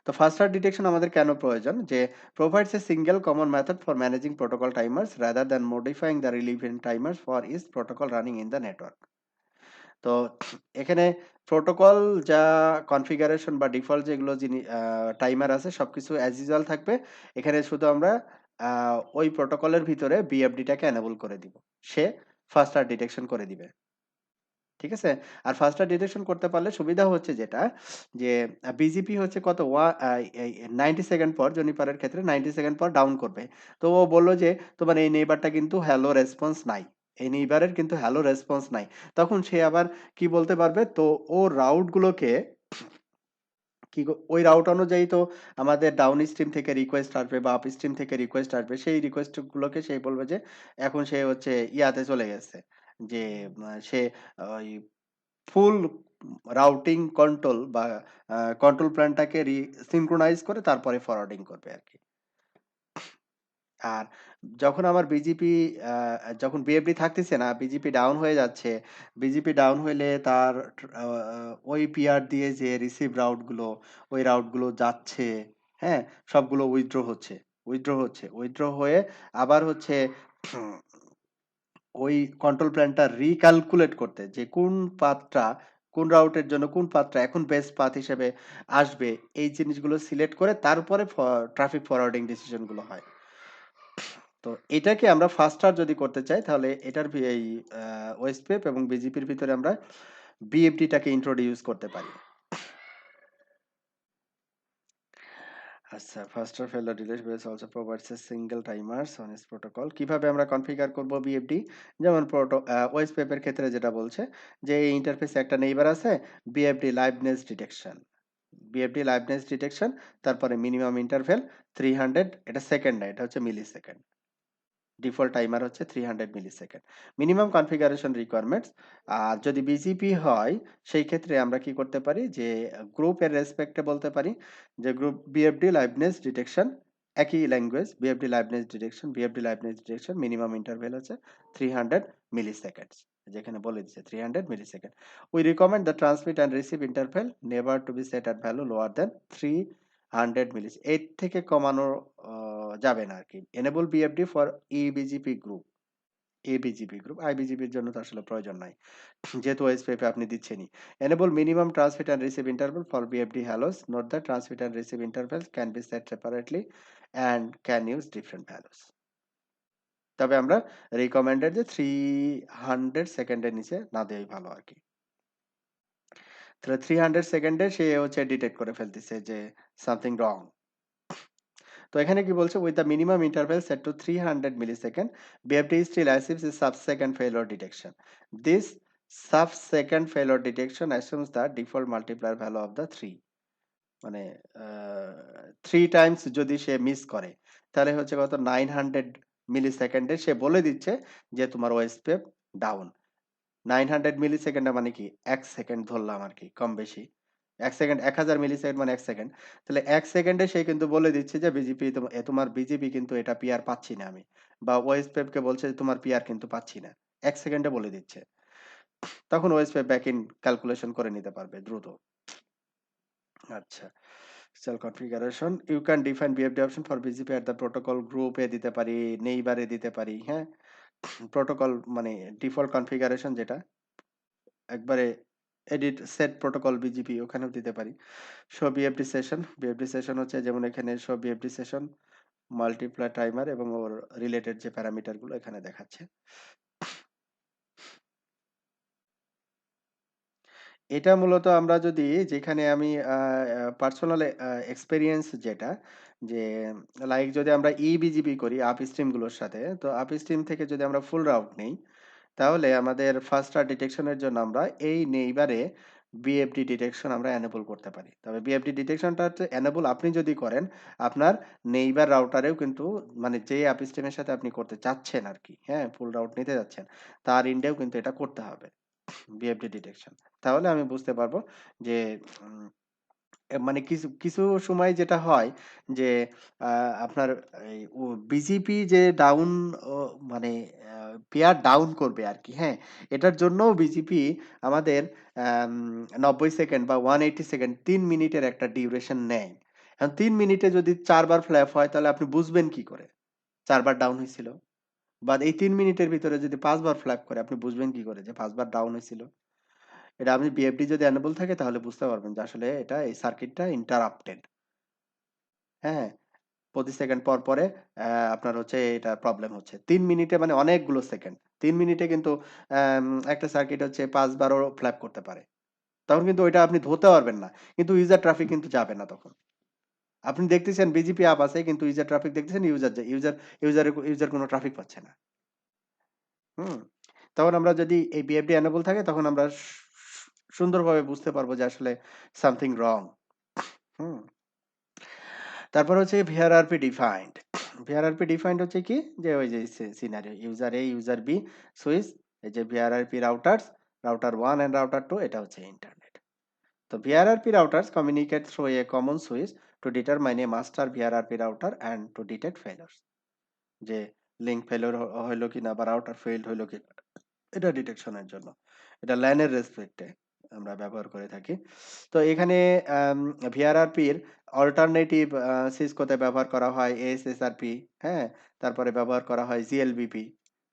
তো ফাস্টার ডিটেকশন আমাদের কেন প্রয়োজন? যে provides a single common method for managing protocol timers rather than modifying the relevant timers for each protocol running in the network. তো এখানে প্রোটোকল যা কনফিগারেশন বা ডিফল্ট যেগুলো টাইমার আছে সবকিছু অ্যাজ ইউজুয়াল থাকবে। এখানে শুধু আমরা ওই প্রোটোকলের ভিতরে বিএফডিটাকে এনেবল করে দিব। সে ফাস্টার ডিটেকশন করে দিবে। ঠিক আছে? আর ফাস্টার ডিটেকশন করতে পারলে সুবিধা হচ্ছে যেটা, যে বিজিপি হচ্ছে কত এই 90 সেকেন্ড পর জুনিপারের ক্ষেত্রে 90 সেকেন্ড পর ডাউন করবে। তো ও বলল যে তোমার এই নেইবারটা কিন্তু হ্যালো রেসপন্স নাই। এই নেইবারের কিন্তু হ্যালো রেসপন্স নাই। তখন সে আবার কি বলতে পারবে? তো ও রাউট গুলোকে ওই রাউট অনুযায়ী তো আমাদের ডাউন স্ট্রিম থেকে রিকোয়েস্ট আসবে বা আপ স্ট্রিম থেকে রিকোয়েস্ট আসবে। সেই রিকোয়েস্ট গুলোকে সে বলবে যে এখন সে হচ্ছে ইয়াতে চলে গেছে। যে সে ওই ফুল রাউটিং কন্ট্রোল বা কন্ট্রোল প্ল্যানটাকে সিনক্রোনাইজ করে তারপরে ফরওয়ার্ডিং করবে আরকি। আর যখন আমার বিজিপি যখন বিএফডি থাকতেছে না, বিজিপি ডাউন হয়ে যাচ্ছে। বিজিপি ডাউন হইলে তার আ ওই পিআর দিয়ে যে রিসিভ রাউট গুলো, ওই রাউট গুলো যাচ্ছে, হ্যাঁ? সবগুলো উইথড্র হচ্ছে। উইথড্র হয়ে আবার হচ্ছে ওই কন্ট্রোল প্ল্যানটা রিক্যালকুলেট করতে যে কোন রাউটের জন্য কোন পাথটা এখন বেস্ট পাথ হিসেবে আসবে, এই জিনিসগুলো সিলেক্ট করে তারপরে ট্রাফিক ফরওয়ার্ডিং ডিসিশন গুলো হয়। তো এটাকে আমরা ফাস্টার যদি করতে চাই তাহলে এটার এই ওএসপিএফ এবং বিজিপির ভিতরে আমরা বিএফডিটাকে ইন্ট্রোডিউস করতে পারি। আচ্ছা, faster failure release base also provides a single timers on its protocol. কিভাবে আমরা কনফিগার করব বিএফডি? যেমন ওএসপিএফ এর ক্ষেত্রে যেটা বলছে যে এই ইন্টারফেসে একটা নেইবার আছে, BFD liveness detection. BFD liveness detection, তারপরে মিনিমাম ইন্টারভ্যাল 300, এটা সেকেন্ড না, এটা হচ্ছে মিলি সেকেন্ড। ডিফল্ট টাইমার হচ্ছে 300 মিলিসেকেন্ড। মিনিমাম কনফিগারেশন রিকোয়ারমেন্টস, আর যদি বিজিপি হয় সেই ক্ষেত্রে আমরা কি করতে পারি যে গ্রুপের রেসপেক্টে বলতে পারি যে গ্রুপ বিএফডি লাইভনেস ডিটেকশন, একই language, BFD liveness detection minimum interval হচ্ছে 300 মিলিসেকেন্ডস, যেখানে বলে দিচ্ছে 300 millisecond. We recommend the transmit and receive interval never to be set at value lower than 300 milli, এর থেকে কমানো যাবে না আরকি। Enable BFD for EBGP group, EBGP group, আইবিজিপির জন্য তো আসলে প্রয়োজন নাই। যেহেতু ওএসপিএফ আপনি দিচ্ছেনই। Enable minimum transmit and receive interval for BFD hallows. Note that transmit and receive intervals can be set separately and can use different values. তবে আমরা রিকমেন্ডেড যে 300 সেকেন্ডের নিচে না দেওয়াই ভালো আরকি। তাহলে 300 সেকেন্ডে সে হচ্ছে ডিটেক্ট করে ফেলতেছে যে সামথিং রং। তো এখানে কি বলছে with the minimum interval set to 300 millisecond, BFD still achieves a subsecond failure detection. This subsecond failure detection assumes the default multiplier value of the 3, মানে 3 টাইমস যদি সে মিস করে তাহলে হচ্ছে কত 900 মিলিসেকেন্ডে সে বলে দিচ্ছে যে তোমার ওএসপিএফ ডাউন। 900 মিলিসেকেন্ডে মানে কি 1 সেকেন্ড ধরলাম আরকি কম বেশি। 1 সেকেন্ড, 1000 মিলিসেকেন্ড মানে 1 সেকেন্ড। তাহলে 1 সেকেন্ডে সে কিন্তু বলে দিচ্ছে যে বিজিপি তোমার বিজিপি কিন্তু এটা পিআর পাচ্ছি না আমি। বা ওএসপিএফ কে বলছে যে তোমার পিআর কিন্তু পাচ্ছি না। 1 সেকেন্ডে বলে দিচ্ছে। তখন ওএসপিএফ ব্যাক ইন ক্যালকুলেশন করে নিতে পারবে দ্রুত। আচ্ছা। Cell configuration you can define BFD option for BGP at the protocol গ্রুপে দিতে পারি, নেইবারে দিতে পারি, হ্যাঁ? প্রোটোকল মানে ডিফল্ট কনফিগারেশন যেটা একবারে এডিট সেট প্রোটোকল বিজিপি ওখানেও দিতে পারি। Show BFD session, BFD session হচ্ছে যেমন এখানে show BFD session, multiply timer এবং ওর রিলেটেড যে প্যারামিটার গুলো এখানে দেখাচ্ছে। এটা মূলত আমরা যদি যেখানে আমি পার্সোনাল এক্সপেরিয়েন্স যেটা যে লাইক যদি আমরা ইবিজিপি করি আপস্ট্রিম গুলোর সাথে, তো আপস্ট্রিম থেকে যদি আমরা ফুল রাউট নেই তাহলে আমাদের ফাস্টার ডিটেকশনের জন্য আমরা এই নেইবারে বিএফডি ডিটেকশন আমরা এনেবল করতে পারি। তবে বিএফডি ডিটেকশনটা হচ্ছে এনেবল আপনি যদি করেন আপনার নেইবার রাউটারেও কিন্তু, মানে যে আপস্ট্রিমের সাথে আপনি করতে চাচ্ছেন আরকি, হ্যাঁ? ফুল রাউট নিতে যাচ্ছেন, তার এন্ডেও কিন্তু এটা করতে হবে বিএফডি ডিটেকশন। তাহলে আমি বুঝতে পারবো যে উম মানে কিছু, কিছু সময় যেটা হয় যে আ আপনার এই বিজিপি যে ডাউন ও মানে আ পেয়ার ডাউন করবে আরকি, হ্যাঁ? এটার জন্যও বিজিপি আমাদের আম ৯০ সেকেন্ড বা 180 সেকেন্ড ৩ মিনিটের একটা ডিউরেশন নেয়। এখন ৩ মিনিটে যদি ৪ বার ফ্ল্যাপ হয় তাহলে আপনি বুঝবেন কি করে? ৪ বার ডাউন হইছিল? বা এই ৩ মিনিটের ভিতরে যদি ৫ বার ফ্ল্যাপ করে আপনি বুঝবেন কি করে যে ৫ বার ডাউন হইছিল? এটা আপনি বিএফডি যদি এনেবল থাকে তাহলে বুঝতে পারবেন যে আসলে এটা এই সার্কিটটা ইন্টারাপ্টেড। হ্যাঁ? প্রতি সেকেন্ড পর পরে আপনার হচ্ছে এটা প্রবলেম হচ্ছে। ৩ মিনিটে মানে অনেকগুলো সেকেন্ড। ৩ মিনিটে কিন্তু অ্যাম একটা সার্কিট হচ্ছে ৫ বারও ফ্ল্যাপ করতে পারে। তখন কিন্তু ওইটা আপনি ধরতে পারবেন না। কিন্তু ইউজার ট্রাফিক কিন্তু যাবে না তখন। আপনি দেখতেছেন বিজিপি আপ আছে কিন্তু ইউজার ট্রাফিক দেখতেছেন ইউজার কোনো ট্রাফিক পাচ্ছে না। হুম? তখন আমরা যদি এই বিএফডি এনেবল থাকে তখন আমরা সুন্দরভাবে বুঝতে পারবো যে আসলে সামথিং রং। হুম? তারপর হচ্ছে VRRP ডিফাইন্ড। VRRP ডিফাইন্ড হচ্ছে কি? যে ওই যে scenario user A, user B switch, এই যে VRRP রাউটারস, রাউটার 1 এন্ড রাউটার 2 এটা হচ্ছে ইন্টারনেট। তো VRRP routers communicate through a common switch to determine a master VRRP router and to detect failures. যে লিংক ফেলিওর হইলো কিনা বা রাউটার ফেইলড হইলো কিনা এটা ডিটেকশনের জন্য। এটা LAN এর রেসপেক্টে। আমরা ব্যবহার করে থাকি। তো এখানে আম VRRP-র অল্টারনেটিভ সিসকোতে ব্যবহার করা হয় ASSRP, হ্যাঁ? তারপরে ব্যবহার করা হয় GLBP।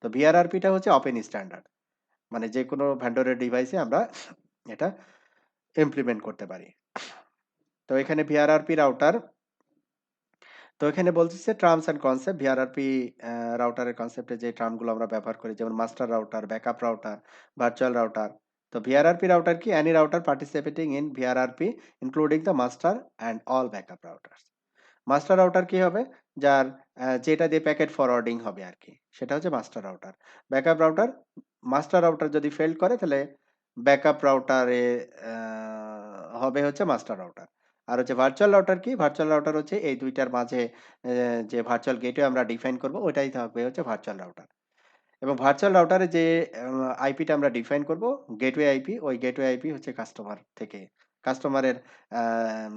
তো VRRP-টা হচ্ছে ওপেন স্ট্যান্ডার্ড। মানে যেকোনো ভেন্ডরের ডিভাইসে আমরা এটা ইমপ্লিমেন্ট করতে পারি। তো এখানে VRRP রাউটার, তো এখানে বলতেছে টার্মস অ্যান্ড কনসেপ্ট VRRP রাউটারের কনসেপ্টে যে টার্মগুলো আমরা ব্যবহার করি যেমন master router, backup router, virtual router. তো VRRP রাউটার কি? Any router participating in VRRP including the master and all backup routers. Master router কি হবে? যার যেটা দিয়ে প্যাকেট ফরওয়ার্ডিং হবে আরকি। সেটা হচ্ছে master router. Backup router, master router যদি ফেইল করে তাহলে ব্যাকআপ রাউটারে আ হবে হচ্ছে মাস্টার রাউটার। আর হচ্ছে ভার্চুয়াল রাউটার কি? ভার্চুয়াল রাউটার হচ্ছে এই ২ টার মাঝে যে ভার্চুয়াল গেটওয়ে আমরা ডিফাইন করব ওইটাই থাকবে হচ্ছে ভার্চুয়াল রাউটার। এবং ভার্চুয়াল রাউটারে যে আইপিটা আমরা ডিফাইন করব গেটওয়ে আইপি, ওই গেটওয়ে আইপি হচ্ছে কাস্টমার থেকে কাস্টমারের আম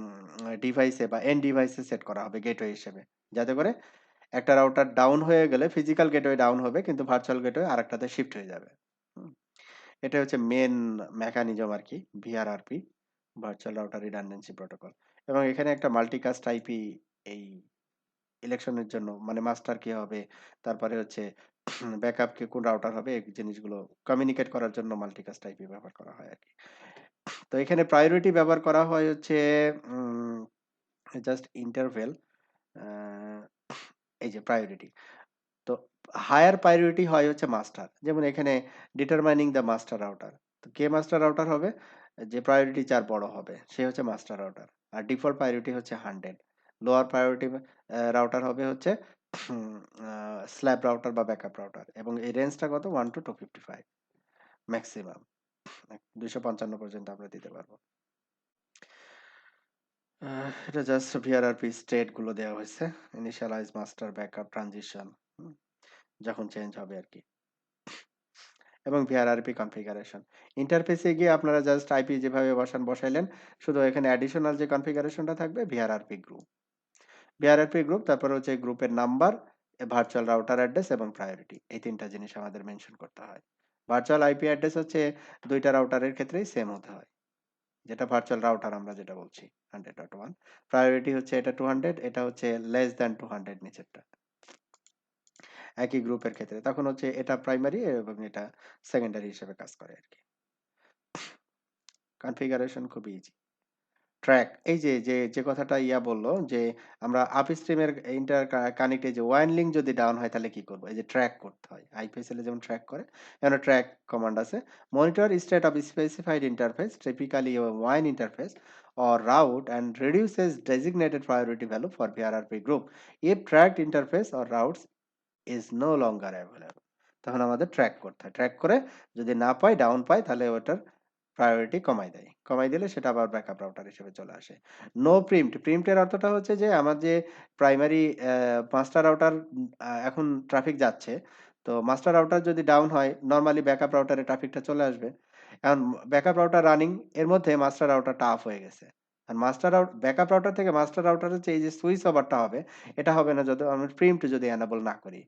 ডিভাইসে বা এন্ড ডিভাইসে সেট করা হবে গেটওয়ে হিসেবে। যাতে করে একটা রাউটার ডাউন হয়ে গেলে ফিজিক্যাল গেটওয়ে ডাউন হবে কিন্তু ভার্চুয়াল গেটওয়ে আরেকটাতে শিফট হয়ে যাবে। হুম? এটা হচ্ছে মেইন মেকানিজম আরকি VRRP, virtual router redundancy protocol. এবং এখানে একটা মাল্টিকাস্ট আইপি এই ইলেকশনের জন্য মানে মাস্টার কে হবে, তারপরে হচ্ছে ব্যাকআপ কে কোন রাউটার হবে এই জিনিসগুলো কমিউনিকেট করার জন্য মাল্টিকাস্ট আইপি ব্যবহার করা হয় আরকি। তো এখানে প্রায়োরিটি ব্যবহার করা হয় হচ্ছে উম জাস্ট ইন্টারভেল আ এই যে প্রায়োরিটি। তো হায়ার প্রায়োরিটি হয় হচ্ছে মাস্টার। যেমন এখানে ডিটারমাইনিং দ্য মাস্টার রাউটার। তো কে মাস্টার রাউটার হবে? যে প্রায়োরিটি যার বড় হবে সে হচ্ছে মাস্টার রাউটার। আর ডিফল্ট প্রায়োরিটি হচ্ছে 100। লোয়ার প্রায়োরিটি রাউটার হবে হচ্ছে উম আ স্ল্যাব রাউটার বা ব্যাকআপ রাউটার এবং এই রেঞ্জটা কত 1 to 255 ম্যাক্সিমাম। 255 পর্যন্ত আমরা দিতে পারবো। এটা জাস্ট VRRP স্টেট গুলো দেওয়া হয়েছে। ইনিশিয়ালাইজ, মাস্টার, ব্যাকআপ, ট্রানজিশন, হুম? যখন চেঞ্জ হবে আরকি। এবং VRRP কনফিগারেশন। ইন্টারফেসে গিয়ে আপনারা জাস্ট আইপি যেভাবে বসাইলেন, শুধু এখানে অ্যাডিশনাল যে কনফিগারেশনটা থাকবে VRRP গ্রুপ। VRRP গ্রুপ, তারপরে হচ্ছে গ্রুপের নাম্বার, ভার্চুয়াল রাউটার অ্যাড্রেস এবং প্রায়োরিটি। এই ৩ টা জিনিস আমাদের মেনশন করতে হয়। ভার্চুয়াল আইপি অ্যাড্রেস হচ্ছে ২ টা রাউটারের ক্ষেত্রেই সেম হতে হয়। যেটা ভার্চুয়াল রাউটার আমরা যেটা বলছি 100.1। প্রায়োরিটি হচ্ছে এটা 200, এটা হচ্ছে লেস দ্যান 200 নিচেরটা। একই গ্রুপের ক্ষেত্রে। তখন হচ্ছে এটা প্রাইমারি এবং এটা সেকেন্ডারি হিসেবে কাজ করে আরকি। কনফিগারেশন খুবই ইজি। ট্র্যাক এই যে কথাটা বলল যে আমরা আপস্ট্রিমের কানেক্টে যে ওয়্যান লিঙ্ক যদি ডাউন হয় তাহলে কি করব? এই যে ট্র্যাক করতে হয়। আইপিএসএল এ যেমন ট্র্যাক করে, এখানে ট্র্যাক কমান্ড আছে। Monitor state of specified interface, typically a WAN interface or route and reduces designated priority value for VRRP group if tracked interface or routes is no longer available. তখন আমাদের ট্র্যাক করতে হয়। ট্র্যাক করে যদি না পাই, ডাউন পাই তাহলে ওটার প্রায়োরিটি কমায় দেয়। কমায় দিলে সেটা আবার ব্যাকআপ রাউটার হিসেবে চলে আসে। নো প্রিম্পট, প্রিম্পট এর অর্থটা হচ্ছে যে আমার যে প্রাইমারি মাস্টার রাউটার এখন ট্রাফিক যাচ্ছে। তো মাস্টার রাউটার যদি ডাউন হয় নরমালি ব্যাকআপ রাউটারে ট্রাফিকটা চলে আসবে। এখন ব্যাকআপ রাউটার রানিং এর মধ্যে মাস্টার রাউটারটা অফ হয়ে গেছে। আর ব্যাকআপ রাউটার থেকে মাস্টার রাউটারের যে এই যে সুইচ ওভারটা হবে, এটা হবে না যদি আমি প্রিম্পট যদি এনেবল না করি।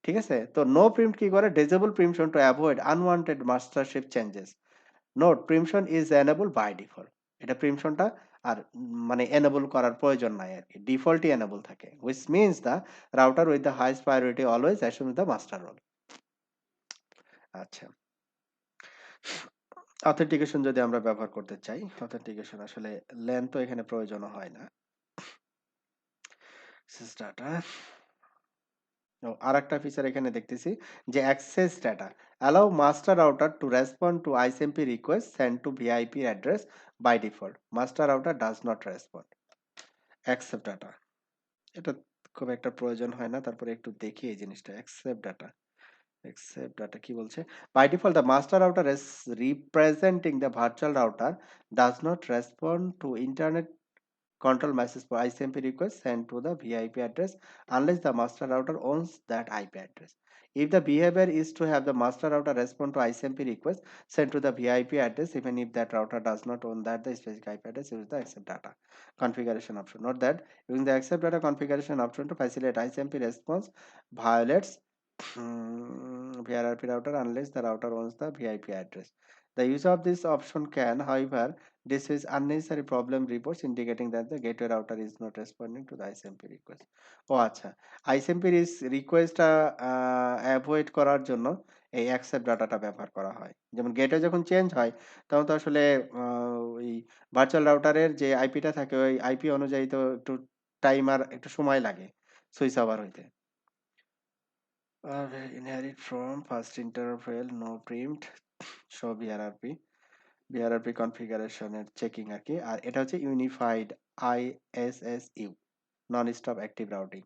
ঠিক আছে? তো নো প্রিম্পট কি করে? Disable preemption to avoid unwanted mastership changes. Note preemption is enable by default. এটা প্রিম্পশনটা আর মানে এনেবল করার প্রয়োজন নাই আরকি। ডিফল্টই এনেবল থাকে। which means the router with the highest priority always assumes the master role. আচ্ছা। অথেন্টিকেশন যদি আমরা ব্যবহার করতে চাই, অথেন্টিকেশন আসলে লেন তো এখানে প্রয়োজনও হয় না। Access data ও আরেকটা ফিচার এখানে দেখতেছি যে access data allow master router to respond to ISMP request sent to VIP address by default. Master router does not respond. Accept data এটা খুব একটা প্রয়োজন হয় না। তারপরে একটু দেখি এই জিনিসটা। accept data কি বলছে? By default, the master router is representing the virtual router does not respond to internet control message for ICMP request sent to the VIP address unless the master router owns that IP address. If the behavior is to have the master router respond to ICMP request sent to the VIP address, even if that router does not own that the specific IP address, use the accept data configuration option. Note that using the accept data configuration option to facilitate ICMP response violates VRRP router unless the router owns the VIP address. The use of this option can, however, dismiss unnecessary problem reports indicating that the gateway router is not responding to the ISMP request. ও আচ্ছা, ISMP রিকোয়েস্টটা অ্যাভয়েড করার জন্য এই অ্যাকসেপ্ট ডাটাটা ব্যবহার করা হয়। যেমন গেটওয়ে যখন চেঞ্জ হয় তখন তো আসলে ওই ভার্চুয়াল রাউটারের যে আইপিটা থাকে ওই আইপি অনুযায়ী তো একটু টাইম আর একটু সময় লাগে সুইচ ওভার হইতে। Inherit from first interval no preempt show BRRP BRRP কনফিগারেশনের চেকিং আর কি। আর এটা হচ্ছে unified ISSU non stop active routing.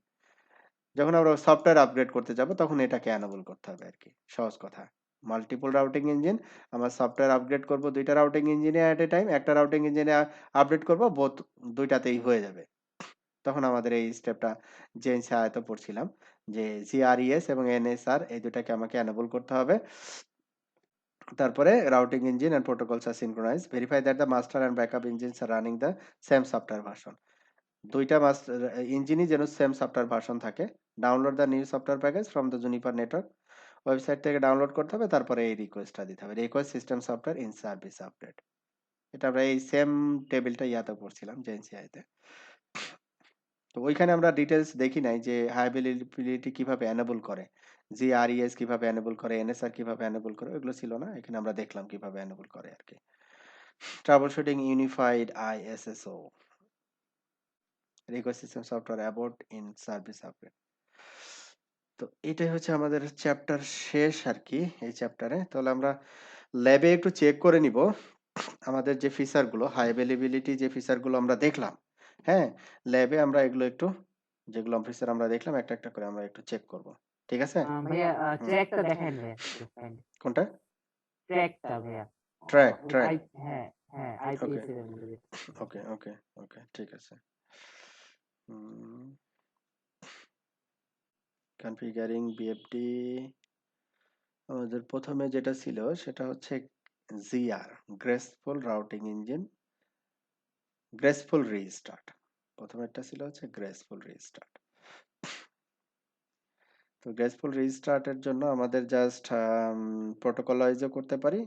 যখন আমরা সফটওয়্যার আপগ্রেড করতে যাব তখন এটাকে এনেবল করতে হবে আর কি, সহজ কথা। মাল্টিপল রাউটিং ইঞ্জিন, আমার সফটওয়্যার আপগ্রেড করব দুইটা রাউটিং ইঞ্জিনে এট এ টাইম, একটা রাউটিং ইঞ্জিনে আপডেট করব বোথ দুইটাতেই হয়ে যাবে। তখন আমাদের এই স্টেপটা জেএনসি আয়তে পড়ছিলাম যে জিআরইএস এবং এনএসআর এই দুটাকে আমাকে এনেবল করতে হবে। তারপরে routing engine and protocols are synchronize, verify that the master and backup engines are running the same software version. দুইটা ইঞ্জিনই যেন সেম সফটওয়্যার ভার্সন থাকে। Download the new software package from the Juniper network, website থেকে ডাউনলোড করতে হবে। তারপরে এই রিকোয়েস্টটা দিতে হবে, request system software in service update. এটা আমরা এই সেম টেবিলটা ইয়াতে পড়ছিলাম জেএনসিআইতে। তো ওইখানে আমরা ডিটেলস দেখি নাই যে হাই অ্যাভেলেবিলিটি কিভাবে এনেবল করে, জিআরইএস কিভাবে এনেবল করে, এনএসআর কিভাবে এনেবল করে, ওইগুলো ছিল না। এখানে আমরা দেখলাম কিভাবে এনেবল করে আর কি। Trouble shooting unified ISSU request system software abort in service update. তো এটাই হচ্ছে আমাদের চ্যাপ্টার শেষ আর কি এই চ্যাপ্টারে। তাহলে আমরা ল্যাবে একটু চেক করে নিব আমাদের যে ফিচারগুলো, হাই অ্যাভেলেবিলিটি যে ফিচারগুলো আমরা দেখলাম, হ্যাঁ, ল্যাবে আমরা এগুলো একটু, যেগুলো ফিচার আমরা দেখলাম একটা একটা করে আমরা একটু চেক করব। ঠিক আছে? ভাইয়া হুম। ট্র্যাকটা দেখাইন ভাইয়া একটু কাইন্ডলি। কোনটা? ট্র্যাকটা ভাইয়া। Track, track. আই হ্যাঁ, হ্যাঁ ওকে, আইপিএস এর মধ্যে যে ওকে, ওকে, ওকে, ঠিক আছে। হুম, কনফিগারিং বিএফডি আমাদের প্রথমে যেটা ছিল সেটা হচ্ছে GR, graceful routing engine, graceful restart. প্রথমেরটা ছিল হচ্ছে গ্রেসফুল রিস্টার্ট। তো গ্রেসফুল রিস্টার্টের জন্য আমাদের জাস্ট প্রোটোকল ওয়াইজও করতে পারি,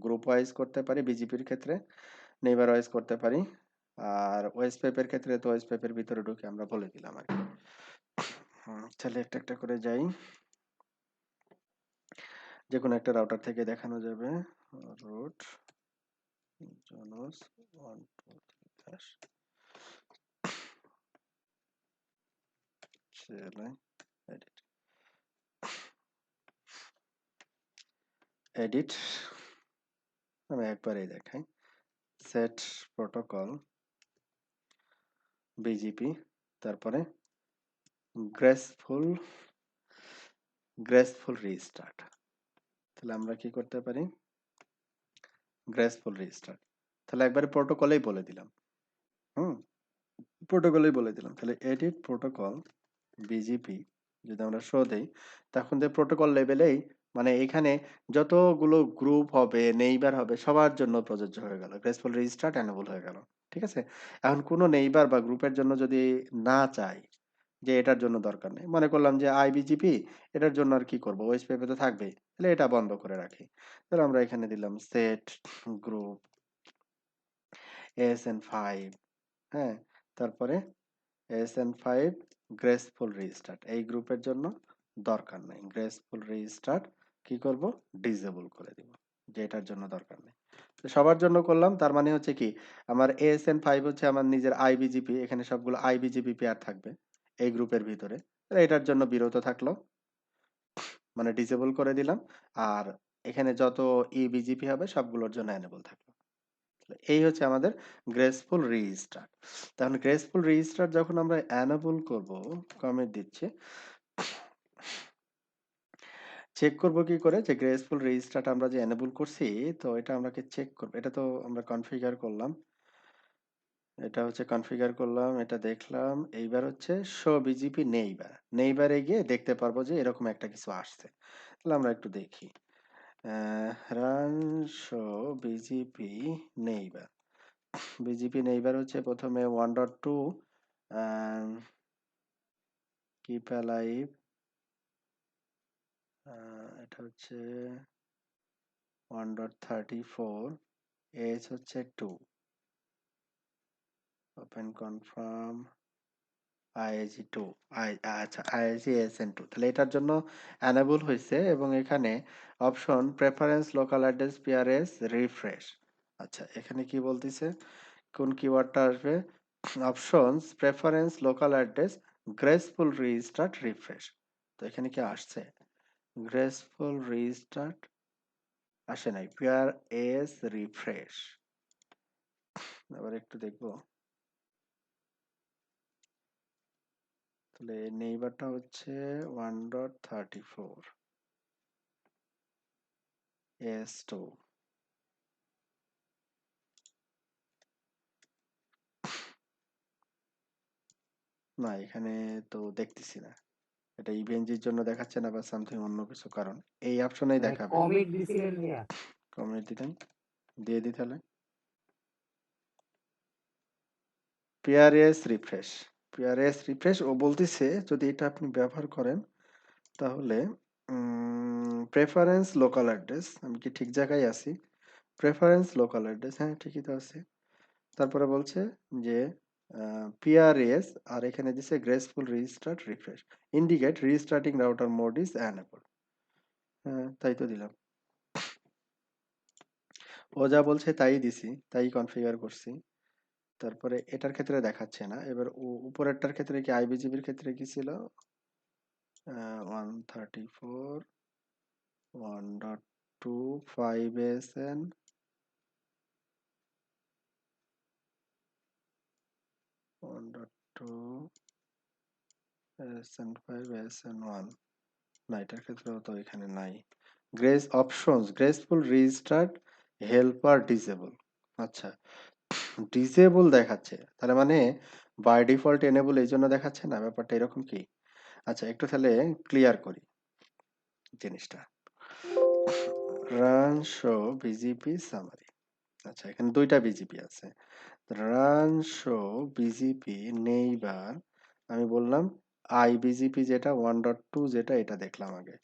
গ্রুপ ওয়াইজ করতে পারি বিজিপির ক্ষেত্রে, নেইবার ওয়াইজ করতে পারি। আর ওয়েস্ট পেপের ক্ষেত্রে তো ওয়েস্ট পেপের ভিতরে ঢুকে আমরা বলে দিলাম আর কি। তাহলে একটা একটা করে যাই, যে কোনো একটা রাউটার থেকে দেখানো যাবে। রুট জোনস 1 2 3 চলে এডিট, এডিট আমি একবারেই দেখাই। সেট প্রোটোকল বিজিপি, তারপরে গ্রেসফুল, গ্রেসফুল রিস্টার্ট। তাহলে আমরা কি করতে পারি, গ্রেসফুল রিস্টার্ট, তাহলে একবারে প্রোটোকলেই বলে দিলাম। হুম, প্রোটোকলেই বলে দিলাম। তাহলে এডিট প্রোটোকল বিজিপি যদি আমরা শো দেই, তখন যে প্রোটোকল লেভেলেই মানে এখানে যতগুলো গ্রুপ হবে, নেইবার হবে, সবার জন্য প্রযোজ্য হয়ে গেল, গ্রেসফুল রিস্টার্ট এনেবল হয়ে গেল। ঠিক আছে? এখন কোনো নেইবার বা গ্রুপের জন্য যদি না চাই যে এটার জন্য দরকার নেই, মনে করলাম যে আইবিজিপি এটার জন্য আর কি করব, ওয়েস্ট পেপে তো থাকবেই, তাহলে এটা বন্ধ করে রাখি। তাহলে আমরা এখানে দিলাম সেট গ্রুপ ASN5, হ্যাঁ, তারপরে ASN5 গ্রেসফুল রিস্টার্ট, এই গ্রুপের জন্য দরকার নাই, গ্রেসফুল রিস্টার্ট কি করব, ডিসেবল করে দিব, যে এটার জন্য দরকার নেই। তো সবার জন্য করলাম, তার মানে হচ্ছে কি আমার ASN5 হচ্ছে আমার নিজের আইবিজিপি, এখানে সবগুলো আইবিজিপি পেয়ার থাকবে এই গ্রুপের ভিতরে, তাহলে এটার জন্য বিরত থাকলো, মানে ডিসেবল করে দিলাম। আর এখানে যত ইবিজিপি হবে সবগুলোর জন্য এনেবল থাকলো। এই হচ্ছে আমাদের গ্রেসফুল রিস্টার্ট। তাহলে গ্রেসফুল রিস্টার্ট যখন আমরা এনেবল করব, কমিট দিচ্ছি, চেক করব কি করে যে গ্রেসফুল রিস্টার্ট আমরা যে এনেবল করছি, তো এটা আমাকে চেক করব। এটা তো আমরা কনফিগার করলাম, এটা হচ্ছে কনফিগার করলাম, এটা দেখলাম। এইবার হচ্ছে শো বিজিপি নেইবার, নেইবারে গিয়ে দেখতে পারবো যে এরকম একটা কিছু আসছে। তাহলে আমরা একটু দেখি, run show BGP neighbor. BGP neighbor হচ্ছে প্রথমে 1.2 কিপ অ্যালাইভ এটা হচ্ছে 1.34, এজ হচ্ছে 2, ওপেন কনফার্ম আইএজি 2, আচ্ছা আইএজি এসএন 2, তাহলে এটার জন্য অ্যানেবল হয়েছে এবং এখানে option preference local address PRS refresh. আচ্ছা এখানে কি বলতেছে, কোন কিওয়ার্ডটা আসবে? Options preference local address graceful restart refresh. তো এখানে কি আসছে? গ্রেসফুল রিস্টার্ট আসে নাই, পিআর এস রিফ্রেশ। আবার একটু দেখবো, তাহলে নেইবারটা হচ্ছে 1.34 এস টু। না এখানে তো দেখতেছি না, এটা ইভেন্টের জন্য দেখাচ্ছে না বা সামথিং অন্য কিছু কারণ, এই অপশনেই মানে দেখাবে। কমিট দিছিলেন ভাইয়া? কমিউনিটি দিতেন, দিয়ে দিই তাহলে পিআরএস রিফ্রেশ। পিআরএস রিফ্রেশ ও বলতেছে যদি এটা আপনি ব্যবহার করেন তাহলে প্রেফারেন্স লোকাল অ্যাড্রেস, আমি কি ঠিক জায়গায় আছি? প্রেফারেন্স লোকাল অ্যাড্রেস, হ্যাঁ ঠিকই তো আছে। তারপরে বলছে যে পিআরএস, আর এখানে দিছে graceful restart refresh, indicate restarting router mode is enable. হ্যাঁ তাই তো দিলাম, ও যা বলছে তাই দিছি, তাই কনফিগার করছি। তারপরে এটার ক্ষেত্রে দেখাচ্ছে না, এবার উপরেরটার ক্ষেত্রে কি আইবিজিবির ক্ষেত্রে কি ছিল? 134 1.2 5SN 1.2 SN5 SN1, না এটার ক্ষেত্রেও তো এখানে নাই। Grace options graceful restart helper disable. আচ্ছা ডিসেবল দেখাচ্ছে, তাহলে মানে বাই ডিফল্ট এনেবল এই জন্য দেখাচ্ছে না, ব্যাপারটা এরকম কি? আচ্ছা একটু তাহলে ক্লিয়ার করি জিনিসটা। Run show BGP summary. আচ্ছা এখানে দুইটা বিজিপি আছে, রান শো বিজিপি নেইবার, আমি বললাম আইবিজিপি যেটা 1.2 যেটা, এটা দেখলাম আগে,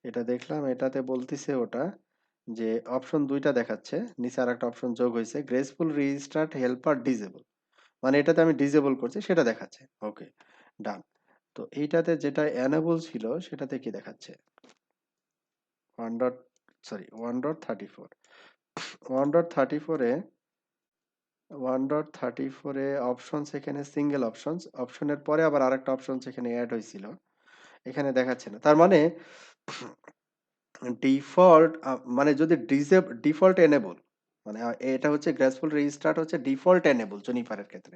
এটা দেখলাম, এটাতে বলতিছে ওটা যে অপশন দুইটা দেখাচ্ছে, নিচে আর একটা অপশন যোগ হয়েছে গ্রেসফুল রিস্টার্ট হেল্পার ডিসেবল, মানে এটাতে আমি ডিসেবল করছি সেটা দেখাচ্ছে। ওকে ডান। তো এইটাতে যেটা এনেবল ছিল সেটাতে কি দেখাচ্ছে? 1 ডট সরি 1.34, 1.34 এ 1.34 এ অপশনস, এখানে সিঙ্গেল অপশনস, অপশনের পরে আবার আরেকটা অপশনস এখানে অ্যাড হয়েছিল, এখানে দেখাচ্ছে না। তার মানে ডিফল্ট, মানে যদি ডিফল্ট এনেবল, মানে এটা হচ্ছে গ্রেসফুল রিস্টার্ট হচ্ছে ডিফল্ট এনেবল জুনিপারের ক্ষেত্রে,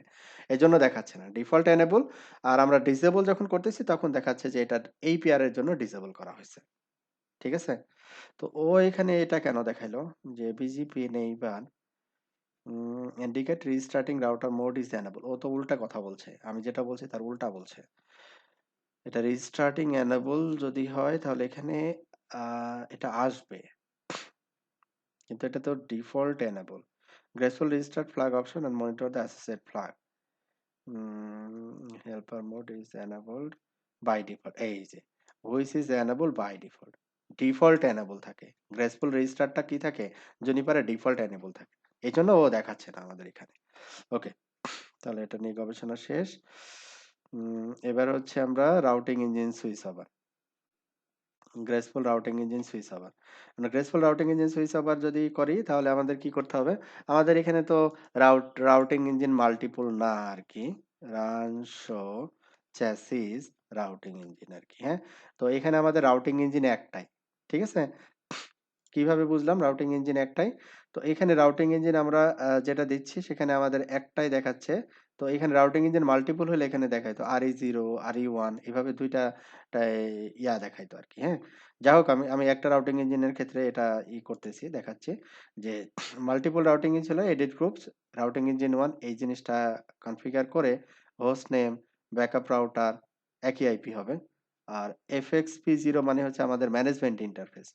এজন্য দেখাচ্ছে না ডিফল্ট এনেবল। আর আমরা ডিসেবল যখন করতেছি তখন দেখাচ্ছে যে এটা এই পেয়ার এর জন্য ডিসেবল করা হয়েছে। ঠিক আছে? তো ও এখানে এটা কেন দেখাইলো যে BGP neighbor indicate restarting router mode is enable, ও তো উল্টা কথা বলছে, আমি যেটা বলছি তার উল্টা বলছে। এটা রিস্টার্টিং এনেবল যদি হয় তাহলে এখানে এটা আসবে, কিন্তু এটা তো default enable. Graceful restart flag option and monitor the associate flag, helper mode is enabled by default, এই যে which is enable by default, default enable থাকে। গ্রেসফুল রেজিস্টারটা কি থাকে? জুনিপারে ডিফল্ট এনেবল থাকে, এই জন্য ও দেখাচ্ছে না আমাদের এখানে। ওকে, তাহলে এটা নিয়ে গবেষণা শেষ। এবার হচ্ছে আমরা routing engine switch over, graceful routing engine switch over. মানে graceful routing engine switch over যদি করি তাহলে আমাদের কি করতে হবে? আমাদের এখানে তো রাউটিং ইঞ্জিন মাল্টিপল না আর কি, run show chassis routing engine আর কি, হ্যাঁ। তো এখানে আমাদের রাউটিং ইঞ্জিন একটাই, ঠিক আছে। কিভাবে বুঝলাম রাউটিং ইঞ্জিন একটাই? তো এখানে রাউটিং ইঞ্জিন আমরা যেটা দিচ্ছি সেখানে আমাদের একটাই দেখাচ্ছে। তো এখানে রাউটিং ইঞ্জিন মাল্টিপল হলে এখানে দেখাইতো RE0 RE1 এভাবে দুইটা দেখাইতো আর কি, হ্যাঁ। যাই হোক আমি আমি একটা রাউটিং ইঞ্জিনের ক্ষেত্রে এটা করতেছি, দেখাচ্ছি যে মাল্টিপল রাউটিং ইঞ্জিন ছিল এডিট গ্রুপস রাউটিং ইঞ্জিন 1, এই জিনিসটা কনফিগার করে হোস্ট নেম ব্যাকআপ রাউটার একই আইপি হবে। আর FXP0 মানে হচ্ছে আমাদের ম্যানেজমেন্ট ইন্টারফেস।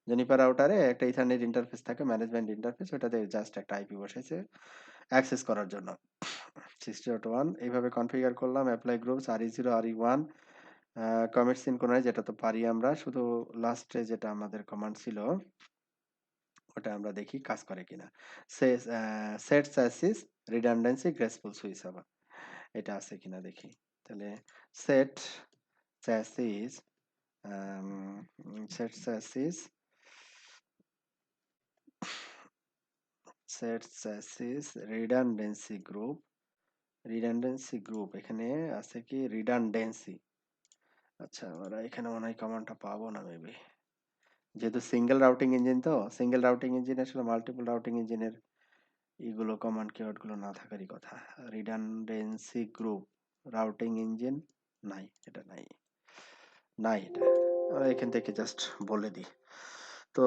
জেনিফার রাউটারে একটা ইথারনেট ইন্টারফেস থাকে, ম্যানেজমেন্ট ইন্টারফেস, ওটাতে জাস্ট একটা আইপি বসাইছে অ্যাক্সেস করার জন্য। 60.1 এইভাবে কনফিগার করলাম, apply groups RE0 RE1 commit synchronise এটা তো পারি আমরা। শুধু লাস্টে যেটা আমাদের কমান্ড ছিল ওটা আমরা দেখি কাজ করে কিনা। Set chassis redundancy graceful switch over এটা আছে কিনা দেখি। তাহলে set chassis set chassis set chassis redundancy group এখানে আছে কি রিডান্ডেন্সি। আচ্ছা আমরা এখানে মনে হয় কমান্ডটা পাবো না মেবি, যেহেতু সিঙ্গেল রাউটিং ইঞ্জিন তো সিঙ্গেল রাউটিং ইঞ্জিন আসলে মাল্টিপল রাউটিং ইঞ্জিনের এগুলো কমান্ড কিওয়ার্ড গুলো না থাকারই কথা। রিডান্ডেন্সি গ্রুপ রাউটিং ইঞ্জিন নাই, এটা নাই, নাই এটা। আমরা এখান থেকে জাস্ট বলে দিই। তো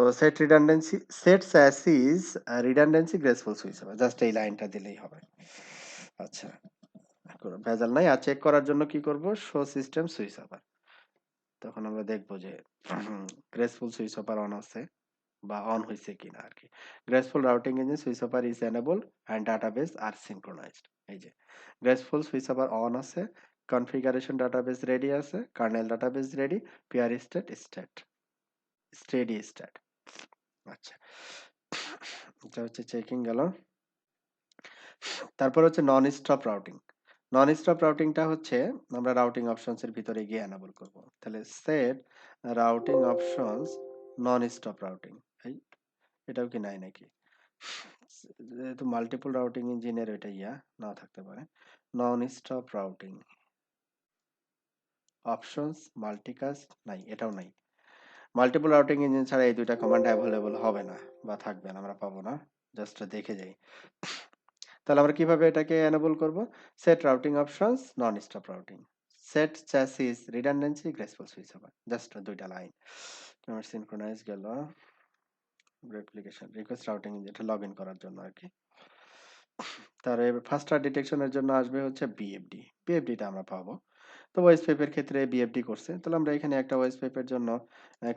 set chassis redundancy graceful switch হবে, জাস্ট এই লাইনটা দিলেই হবে। আচ্ছা কোনো ভেজাল নাই। আর চেক করার জন্য কি করব, শো সিস্টেম সুইচ ওভার। তখন আমরা দেখবো যে গ্রেসফুল সুইচ ওভার অন আছে বা অন হয়েছে কিনা আর কি। Graceful routing engine switch over is enable and database are synchronized. এই যে গ্রেসফুল সুইচ ওভার অন আছে, কনফিগারেশন ডাটাবেস রেডি আছে, kernel database ready, peer steady state. আচ্ছা এটা হচ্ছে চেকিং গেল। তারপর হচ্ছে non stop routing. Non stop রাউটিংটা হচ্ছে আমরা রাউটিং অপশনস এর ভিতরে গিয়ে এনাবল করব। তাহলে সেট রাউটিং অপশনস নন স্টপ রাউটিং, এই এটাও কি নাই নাকি? যেহেতু মাল্টিপল রাউটিং ইঞ্জিনের এটা নাও থাকতে পারে। নন স্টপ রাউটিং অপশনস মাল্টিকাস্ট নাই, এটাও নাই। মাল্টিপল রাউটিং ইঞ্জিন ছাড়া এই দুইটা কমান্ড অ্যাভেলেবল হবে না বা থাকবে না, আমরা পাবো না। জাস্ট দেখে যাই। তাহলে আমরা কিভাবে এটাকে এনেবল করব? সেট রাউটিং অপশনস নন stop routing, set chassis redundancy graceful switch over, just দুইটা লাইন। আমার সিনক্রোনাইজ গেল, রেপ্লিকেশন রিকোয়েস্ট রাউটিং এটা লগ ইন করার জন্য আর কি। তার ফার্স্ট ডিটেকশনের জন্য আসবে হচ্ছে বিএফডি, বিএফডিটা আমরা পাবো। তো ভয়েস পেপের ক্ষেত্রে বিএফডি করছে, তাহলে আমরা এখানে একটা ভয়েস পেপের জন্য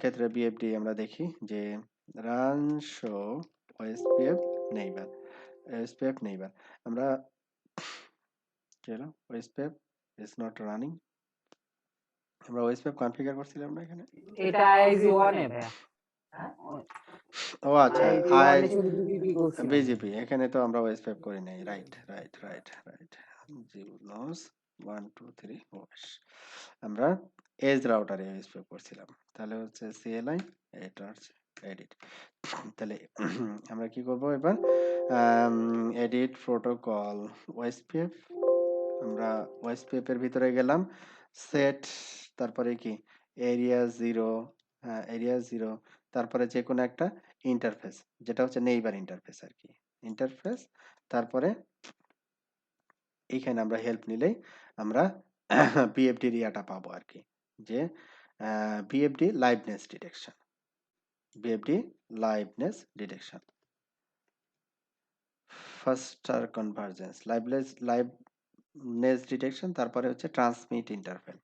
ক্ষেত্রে বিএফডি আমরা দেখি যে run show voice pep neighbor, voice pep neighbor. আমরা কি হলো voice pep is not running, আমরা ভয়েস পেপ কনফিগার করছিলাম না এখানে। এটা IIG-1 এ ভাইয়া। ও আচ্ছা IIG-1 আই এ শুধু বিজিবি করছিলাম। বিজিপি এখানে তো আমরা ওয়েস পেপ করি নাই। রাইট রাইট রাইট রাইট জিউনোস 1 2 3 ওয়েস আমরা এজ রাউটারে ওয়েস পেপ করছিলাম। তাহলে হচ্ছে সিএলআই এটা হচ্ছে এডিট। তাহলে আমরা কি করব এবার, এডিট প্রোটোকল ওয়েস পেপ, আমরা ওয়েস পেপের ভিতরে গেলাম, সেট তারপরে কি এরিয়া জিরো, হ্যাঁ এরিয়া জিরো, তারপরে যে কোনো একটা ইন্টারফেস যেটা হচ্ছে নেইবার ইন্টারফেস আর কি, ইন্টারফেস। তারপরে এইখানে আমরা হেল্প নিলেই আমরা বিএফডি ইয়াটা পাবো আর কি, যে BFD liveness detection, BFD liveness detection, ফাস্টার convergence liveness detection. তারপরে হচ্ছে ট্রান্সমিট ইন্টারভেল,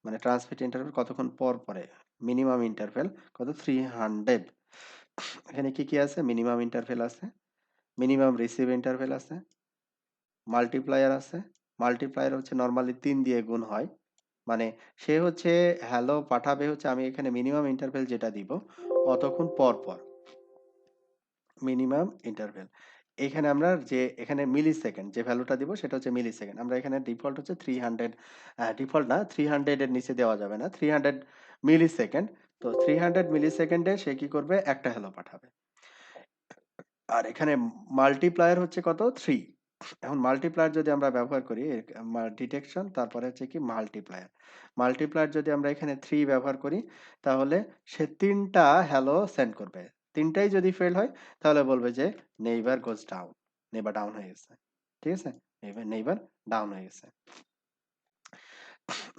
মানে ট্রান্সমিট ইন্টারভেল কতক্ষণ পর পরে, মিনিমাম ইন্টারভেল কত 300। এখানে কি কি আছে, মিনিমাম ইন্টারভেল আছে, মিনিমাম রিসিভ ইন্টারভেল আছে, মাল্টিপ্লায়ার আছে। মাল্টিপ্লায়ার হচ্ছে নরমালি 3 দিয়ে গুণ হয়, মানে সে হচ্ছে হ্যালো পাঠাবে হচ্ছে আমি এখানে মিনিমাম ইন্টারভেল যেটা দিব অতক্ষণ পর পর, মিনিমাম ইন্টারভেল। এখানে আমরা যে এখানে মিলি সেকেন্ড যে ভ্যালুটা দিব সেটা হচ্ছে মিলি সেকেন্ড। আমরা এখানে ডিফল্ট হচ্ছে 300, ডিফল্ট না 300 এর নিচে দেওয়া যাবে না, 300 মিলি সেকেন্ড। তো 300 মিলি সেকেন্ডে সে কি করবে, একটা হ্যালো পাঠাবে। আর এখানে মাল্টিপ্লায়ার হচ্ছে কত 3। এখন মাল্টিপ্লায়ার যদি আমরা ব্যবহার করি ডিটেকশন তারপরে হচ্ছে কি মাল্টিপ্লায়ার, মাল্টিপ্লায়ার যদি আমরা এখানে 3 ব্যবহার করি তাহলে সে 3টা হ্যালো সেন্ড করবে। 3টাই যদি ফেল হয় তাহলে বলবে যে নেইবার গোজ ডাউন, নেইবার ডাউন হয়ে গেছে। ঠিক আছে, নেইবার ডাউন হয়ে গেছে।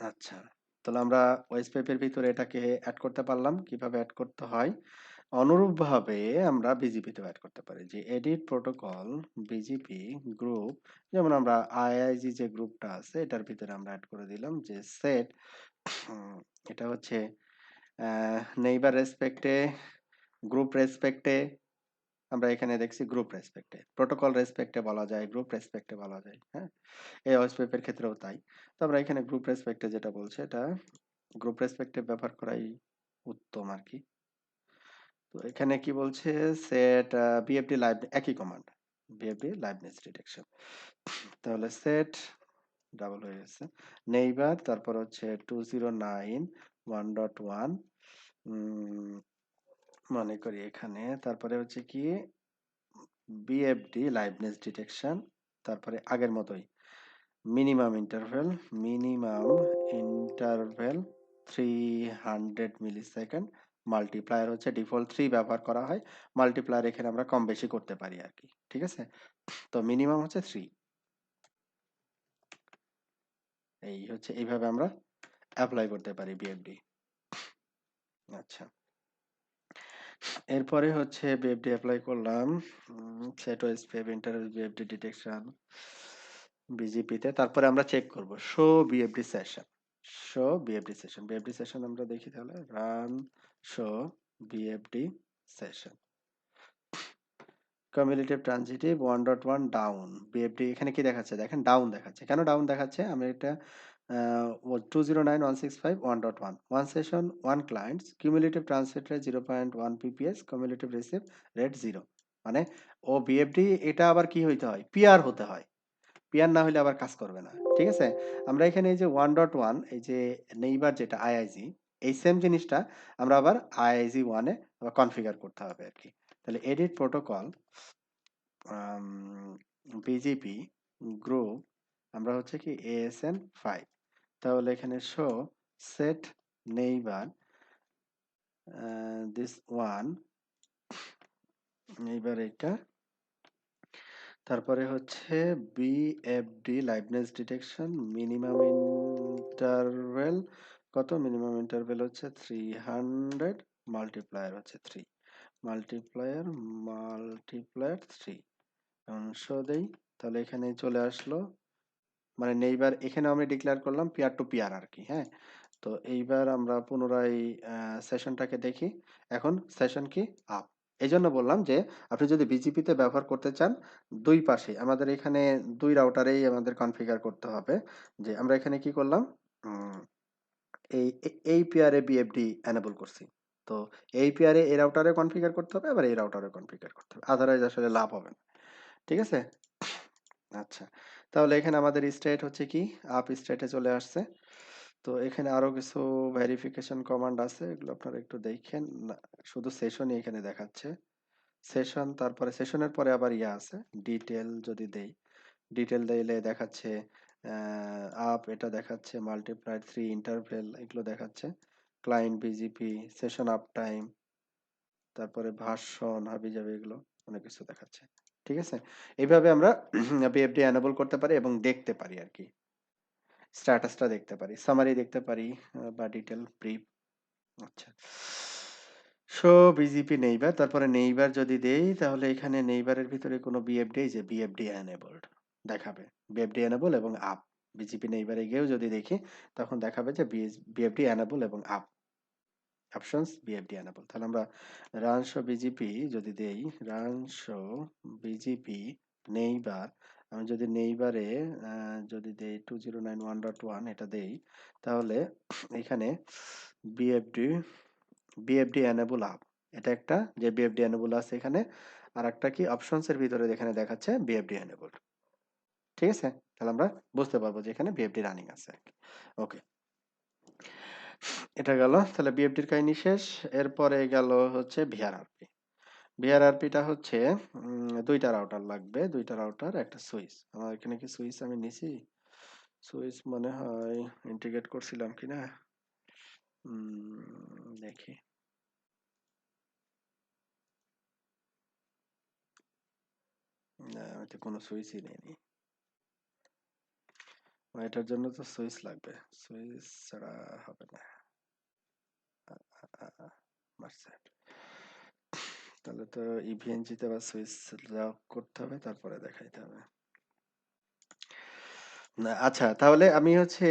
আচ্ছা তাহলে আমরা ওয়েস পেপের ভিতরে এটাকে অ্যাড করতে পারলাম। কিভাবে অ্যাড করতে হয়, অনুরূপভাবে আমরা বিজিপিতেও অ্যাড করতে পারি, যে এডিট প্রোটোকল বিজিপি গ্রুপ, যেমন আমরা আইআইজি যে গ্রুপটা আছে এটার ভিতরে আমরা অ্যাড করে দিলাম যে সেট, এটা হচ্ছে নেইবার রেসপেক্টে, গ্রুপ রেসপেক্টে, আমরা এখানে দেখছি গ্রুপ রেসপেক্টে, প্রোটোকল রেসপেক্টে বলা যায়, গ্রুপ রেসপেক্টে বলা যায়, হ্যাঁ এই ওয়েসপেপের ক্ষেত্রেও তাই। তো আমরা এখানে গ্রুপ রেসপেক্টে যেটা বলছে এটা গ্রুপ রেসপেক্টিভ ব্যবহার করাই উত্তম আরকি। তো এখানে কি বলছে সেট বিএফডি লাইভ একই কমান্ড। BFD liveness detection. তাহলে সেট ডাবল হয়ে গেছে। নেইবার তারপর হচ্ছে 209.1.1 মনে করি এখানে তারপরে হচ্ছে কি বিএফডি লাইভনেস ডিটেকশন তারপরে আগের মতোই মিনিমাম ইন্টারভেল 300 মিলিসেকেন্ড মাল্টিপ্লায়ার হচ্ছে ডিফল্ট 3 ব্যবহার করা হয় মাল্টিপ্লায়ার এখানে আমরা কম বেশি করতে পারি আর কি ঠিক আছে তো মিনিমাম হচ্ছে 3 এই হচ্ছে এইভাবে আমরা অ্যাপ্লাই করতে পারি বিএফডি আচ্ছা এরপরে হচ্ছে বিএফডি অ্যাপ্লাই করলাম set OSPF interval BFD detection বিজিপিতে তারপরে আমরা চেক করব show BFD session BFD session আমরা দেখি তাহলে run show BFD session cumulative transitive 1.1 down BFD এখানে কি দেখাচ্ছে দেখেন ডাউন দেখাচ্ছে কেন ডাউন দেখাচ্ছে আমি এটা 209.165.1.1 one session one clients cumulative transfer rate 0.1 PPS cumulative receive rate 0 মানে ও বিএফডি এটা আবার কি হইতে হয় পিআর হতে হয় পিয়ার না হলে আবার কাজ করবে না ঠিক আছে আমরা এখানে এই যে 1.1 এই যে নেইবার যেটা আইআইজি এই সেম জিনিসটা আমরা আবার আইআইজি 1 এ আবার কনফিগার করতে হবে আর কি তাহলে এডিট প্রোটোকল বিজিপি গ্রুপ আমরা হচ্ছে কি এএসএন 5 তাহলে এখানে show set neighbour this one neighbour এটা তারপরে হচ্ছে BFD liveness detection minimum interval কত মিনিমাম ইন্টারভেল হচ্ছে 300 মাল্টিপ্লায়ার হচ্ছে 3 মাল্টিপ্লায়ার 3 অংশ দেই তাহলে এখানে চলে আসলো মানে নেইবার এখানে আমি ডিক্লেয়ার করলাম পিয়ার টু পিয়ার আর কি হ্যাঁ তো এইবার আমরা পুনরায় সেশনটাকে দেখি এখন সেশন কি আপ এই জন্য বললাম যে আপনি যদি বিজিপিতে ব্যবহার করতে চান দুই পাশে আমাদের এখানে দুই রাউটারেই আমাদের কনফিগার করতে হবে যে আমরা এখানে কি করলাম উম, এই পেয়ারে বিএফডি এনেবল করছি তো এই পেয়ারে এই রাউটারে কনফিগার করতে হবে আবার এই রাউটারে কনফিগার করতে হবে আদারওয়াইজ আসলে লাভ হবে না ঠিক আছে আচ্ছা তাহলে এখানে আমাদের স্টেট হচ্ছে কি আপ স্টেটে চলে আসছে তো এখানে আরো কিছু ভেরিফিকেশন কমান্ড আছে এগুলো আপনারা একটু দেখেন না শুধু সেশনই এখানে দেখাচ্ছে সেশন তারপরে সেশনের পরে আবার ইয়া আছে ডিটেল যদি দেই ডিটেল দিলে দেখাচ্ছে আপ এটা দেখাচ্ছে মাল্টিপ্লাইড 3 ইন্টারভেল এগুলো দেখাচ্ছে client BGP session up time তারপরে ভার্সন হাবিজাবি এগুলো অনেক কিছু দেখাচ্ছে ঠিক আছে এইভাবে আমরা বিএফডি এনেবল করতে পারি এবং দেখতে পারি আর কি স্ট্যাটাসটা দেখতে পারি সামারি দেখতে পারি বা ডিটেল ব্রিফ আচ্ছা সো বিজিপি নেইবার তারপরে নেইবার যদি দেই তাহলে এখানে নেইবারের ভিতরে কোনো বিএফডি যে বিএফডি এনেবলড দেখাবে বিএফডি এনেবল এবং আপ বিজিপি নেইবারে গিয়েও যদি দেখি তখন দেখাবে যে বিএফডি এনেবল এবং আপ অপশনস বিএফডি এনেবল তাহলে আমরা রান শো বিজিপি যদি দেই রান শো বিজিপি নেইবার আমি যদি নেইবারে যদি দেই 209.1.1 এটা দেই তাহলে এখানে বিএফডি বিএফডি এনেবল আপ এটা একটা যে বিএফডি এনেবল আছে এখানে আর একটা কি অপশনস এর ভিতরে এখানে দেখাচ্ছে বিএফডি এনেবল ঠিক আছে তাহলে আমরা বুঝতে পারবো যে এখানে বিএফডি রানিং আছে ওকে এটা গেল তাহলে বিএফডির কাহিনী শেষ এরপরে গেল হচ্ছে ভিআরআরপি ভিআরআরপিটা হচ্ছে দুইটা রাউটার লাগবে দুইটা রাউটার একটা সুইচ আমার এখানে কি সুইচ আমি নিছি সুইচ মনে হয় ইন্টিগ্রেট করছিলাম কিনা দেখি না আমি তো কোনো সুইচই নেইনি এটার জন্য তো সুইচ লাগবে সুইচ ছাড়া হবে না মার্সেট তাহলে তো ইভিএনজি তে আবার সুইচ করতে হবে তারপরে দেখাইতে হবে না আচ্ছা তাহলে আমি হচ্ছে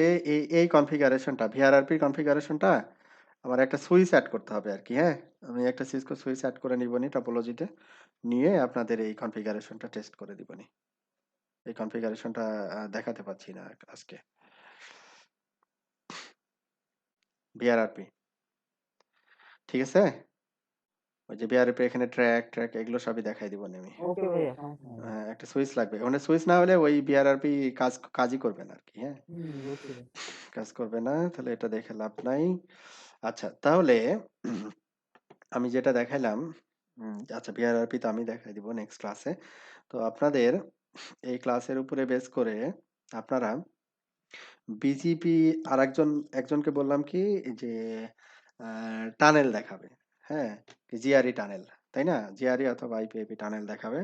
এই কনফিগারেশনটা ভিআরআরপি কনফিগারেশনটা আমার একটা সুইচ অ্যাড করতে হবে আর কি হ্যাঁ আমি একটা সিসকো সুইচ অ্যাড করে নিবনি টপোলজিতে নিয়ে আপনাদের এই কনফিগারেশনটা টেস্ট করে দিবনি এই কনফিগারেশনটা দেখাতে পাচ্ছি না আজকে VRRP ঠিক আছে? ওই যে VRRP এখানে ট্র্যাক এগুলো সবই দেখাই দিবনি আমি। ওকে ভাইয়া, সমস্যা নাই। হ্যাঁ, একটা সুইচ লাগবে। মানে সুইচ না হলে ওই VRRP কাজই করবে না আরকি, হ্যাঁ? বুঝছি ভাই। কাজ করবে না। তাহলে এটা দেখে লাভ নাই। আচ্ছা তাহলে আমি যেটা দেখাইলাম আচ্ছা VRRP তো আমি দেখাই দিব নেক্সট ক্লাসে। তো আপনাদের এই ক্লাসের উপরে বেস করে আপনারা বিজিপি একজনকে বললাম কি যে টানেল দেখাবে। হ্যাঁ? GRE tunnel. তাই না? জিআরই অথবা আইপিএপি টানেল দেখাবে।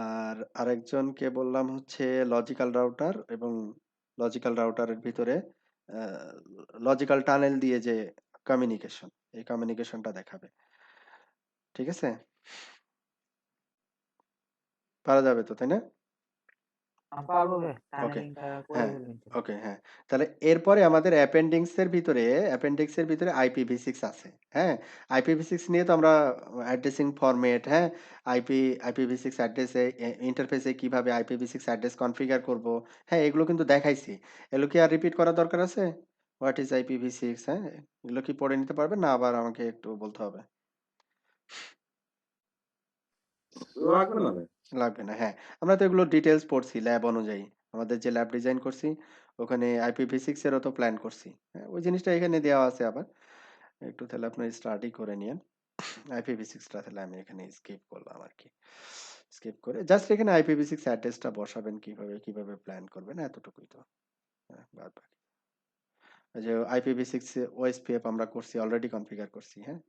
আর আরেকজনকে বললাম হচ্ছে লজিক্যাল রাউটার এবং লজিক্যাল রাউটারের ভিতরে আ লজিক্যাল টানেল দিয়ে যে কমিউনিকেশন, এই কমিউনিকেশনটা দেখাবে। ঠিক আছে? পারা যাবে তো, তাই না? পারবো ভাই। ওকে। টানেলিংটা করে হ্যাঁ, ফেলবো ইনশাল্লাহ। ওকে, হ্যাঁ। তাহলে এরপরে আমাদের অ্যাপেন্ডিক্স এর ভিতরে IPv6 আছে। হ্যাঁ? IPv6 নিয়ে তো আমরা অ্যাড্রেসিং ফরম্যাট, হ্যাঁ? IPv6 অ্যাড্রেসে ইন্টারফেসে কিভাবে IPv6 অ্যাড্রেস কনফিগার করব, হ্যাঁ, এগুলো কিন্তু দেখাইছি। এগুলো কি আর রিপিট করার দরকার আছে? হোয়াট ইস IPv6, হ্যাঁ? এগুলো কি পড়ে নিতে পারবেন? না আবার আমাকে একটু বলতে হবে? লাগবে না ভাই। লাগবে না, হ্যাঁ। আমরা তো এগুলো ডিটেইলস পড়ছি ল্যাব অনুযায়ী। আমাদের যে ল্যাব ডিজাইন করছি, ওখানে IPv6 এরও তো প্ল্যান করছি। হ্যাঁ, ওই জিনিসটা এখানে দেওয়া আছে আবার। একটু তাহলে আপনার স্টাডি করে নিয়েন। IPv6 টা তাহলে আমি এখানে স্কিপ করলাম আরকি। স্কিপ করে জাস্ট এখানে IPv6 অ্যাড্রেসটা বসাবেন কিভাবে প্ল্যান করবেন এতটুকুই তো। হ্যাঁ, বাদ-বাকি। ওই যে IPv6 এ OSPF আমরা করছি, অলরেডি কনফিগার করছি, হ্যাঁ?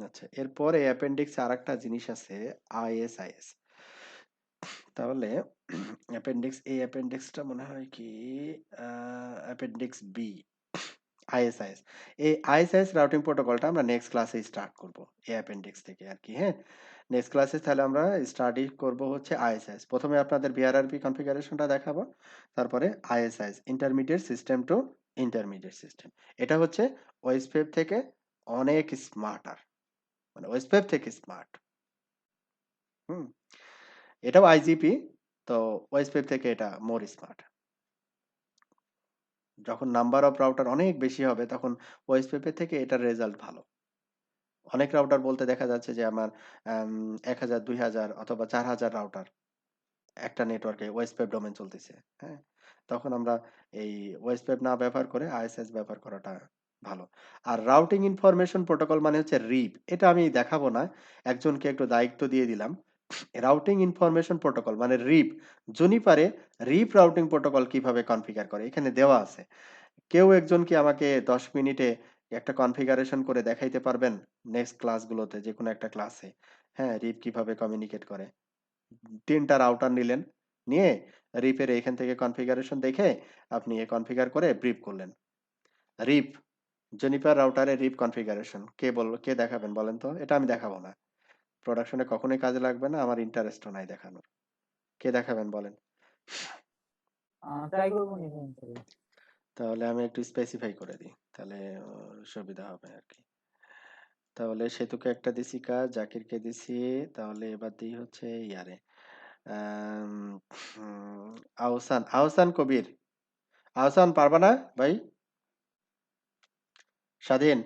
আচ্ছা। এরপরে অ্যাপেন্ডিক্সে আরেকটা জিনিস আছে ISIS। তাহলে অ্যাপেন্ডিক্সটা মনে হয় কি অ্যাপেন্ডিক্স বি আইএসআইএস এই আইএসআইএস রাউটিং প্রোটোকলটা আমরা নেক্সট ক্লাসে স্টার্ট করব এই অ্যাপেন্ডিক্স থেকে আর কি, হ্যাঁ? নেক্সট ক্লাসে তাহলে আমরা স্টাডি করব হচ্ছে আইএসআইএস। প্রথমে আপনাদের বিআরআরপি কনফিগারেশনটা দেখাবো, তারপরে ISIS intermediate system to intermediate system. এটা হচ্ছে ওএসপিএফ থেকে অনেক স্মার্টার, মানে ওএসপিএফ থেকে স্মার্ট। হুম, এটাও আইজিপি, তো ওএসপিএফ থেকে এটা মোর স্মার্ট। যখন নাম্বার অফ রাউটার অনেক বেশি হবে তখন ওএসপিএফ এর থেকে এটার রেজাল্ট ভালো। অনেক রাউটার বলতে দেখা যাচ্ছে যে আমার ১,০০০, ২,০০০ অথবা ৪,০০০ রাউটার একটা নেটওয়ার্কে ওএসপিএফ ডোমেন চলতেছে। হ্যাঁ? তখন আমরা এই ওএসপিএফ না ব্যবহার করে আইএসএস ব্যবহার করাটা ভালো। আর রাউটিং ইনফরমেশন প্রোটোকল মানে হচ্ছে রিপ। এটা আমি দেখাবো না। একজনকে একটু দায়িত্ব দিয়ে দিলাম। রাউটিং ইনফরমেশন প্রোটোকল মানে রিপ। জুনিপারে রিপ রাউটিং প্রোটোকল কিভাবে কনফিগার করে এখানে দেওয়া আছে। কেউ একজন কি আমাকে ১০ মিনিটে একটা কনফিগারেশন করে দেখাইতে পারবেন? নেক্সট ক্লাসগুলোতে যেকোনো একটা ক্লাসে। হ্যাঁ, রিপ কিভাবে কমিউনিকেট করে। ৩ টা রাউটার নিলেন, নিয়ে রিপের এখান থেকে কনফিগারেশন দেখে আপনি কনফিগার করে ব্রিফ করলেন। রিপ, জেনিফার রাউটারে রিপ কনফিগারেশন কে দেখাবেন বলেন তো? এটা আমি দেখাবো না। প্রোডাকশন এ কখনোই কাজে লাগবে না। আমার ইন্টারেস্টও নাই দেখানোর। কে দেখাবেন বলেন? ট্রাই করবো নিবো ইনশাল্লাহ। তাহলে আমি একটু স্পেসিফাই করে দিই। তাহলে সুবিধা হবে আরকি। তাহলে সেতুকে একটা দিছি কাজ, জাকিরকে দিছি। তাহলে এবার দিই হচ্ছে ইয়ারে। আম হুম, আহসান কবির। আহসান পারবা না ভাই? স্বাধীন?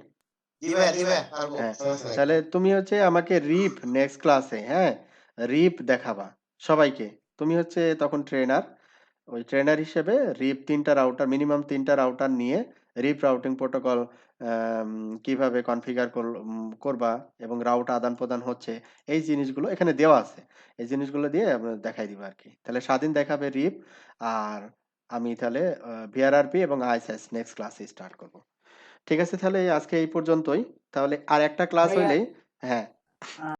জি ভাইয়া পারবো। হ্যাঁ। সমস্যা নাই। তাহলে তুমি হচ্ছে আমাকে রিপ নেক্সট ক্লাসে, হ্যাঁ? রিপ দেখাবা সবাইকে। তুমি হচ্ছে তখন ট্রেনার। ওই ট্রেনার হিসেবে রিপ ৩ টা রাউটার মিনিমাম ৩ টা রাউটার নিয়ে রিপ রাউটিং প্রোটোকল কিভাবে কনফিগার করবা এবং রাউট আদান-প্রদান হচ্ছে এই জিনিসগুলো এখানে দেওয়া আছে। এই জিনিসগুলো দিয়ে আমরা দেখাই দিবা আরকি। তাহলে স্বাধীন দেখাবে রিপ আর আমি তাহলে ভিআরআরপি এবং আইএসএস নেক্সট ক্লাসে স্টার্ট করব। ঠিক আছে তাহলে আজকে এই পর্যন্তই। তাহলে আরেকটা ক্লাস ভাইয়া হইলেই হ্যাঁ।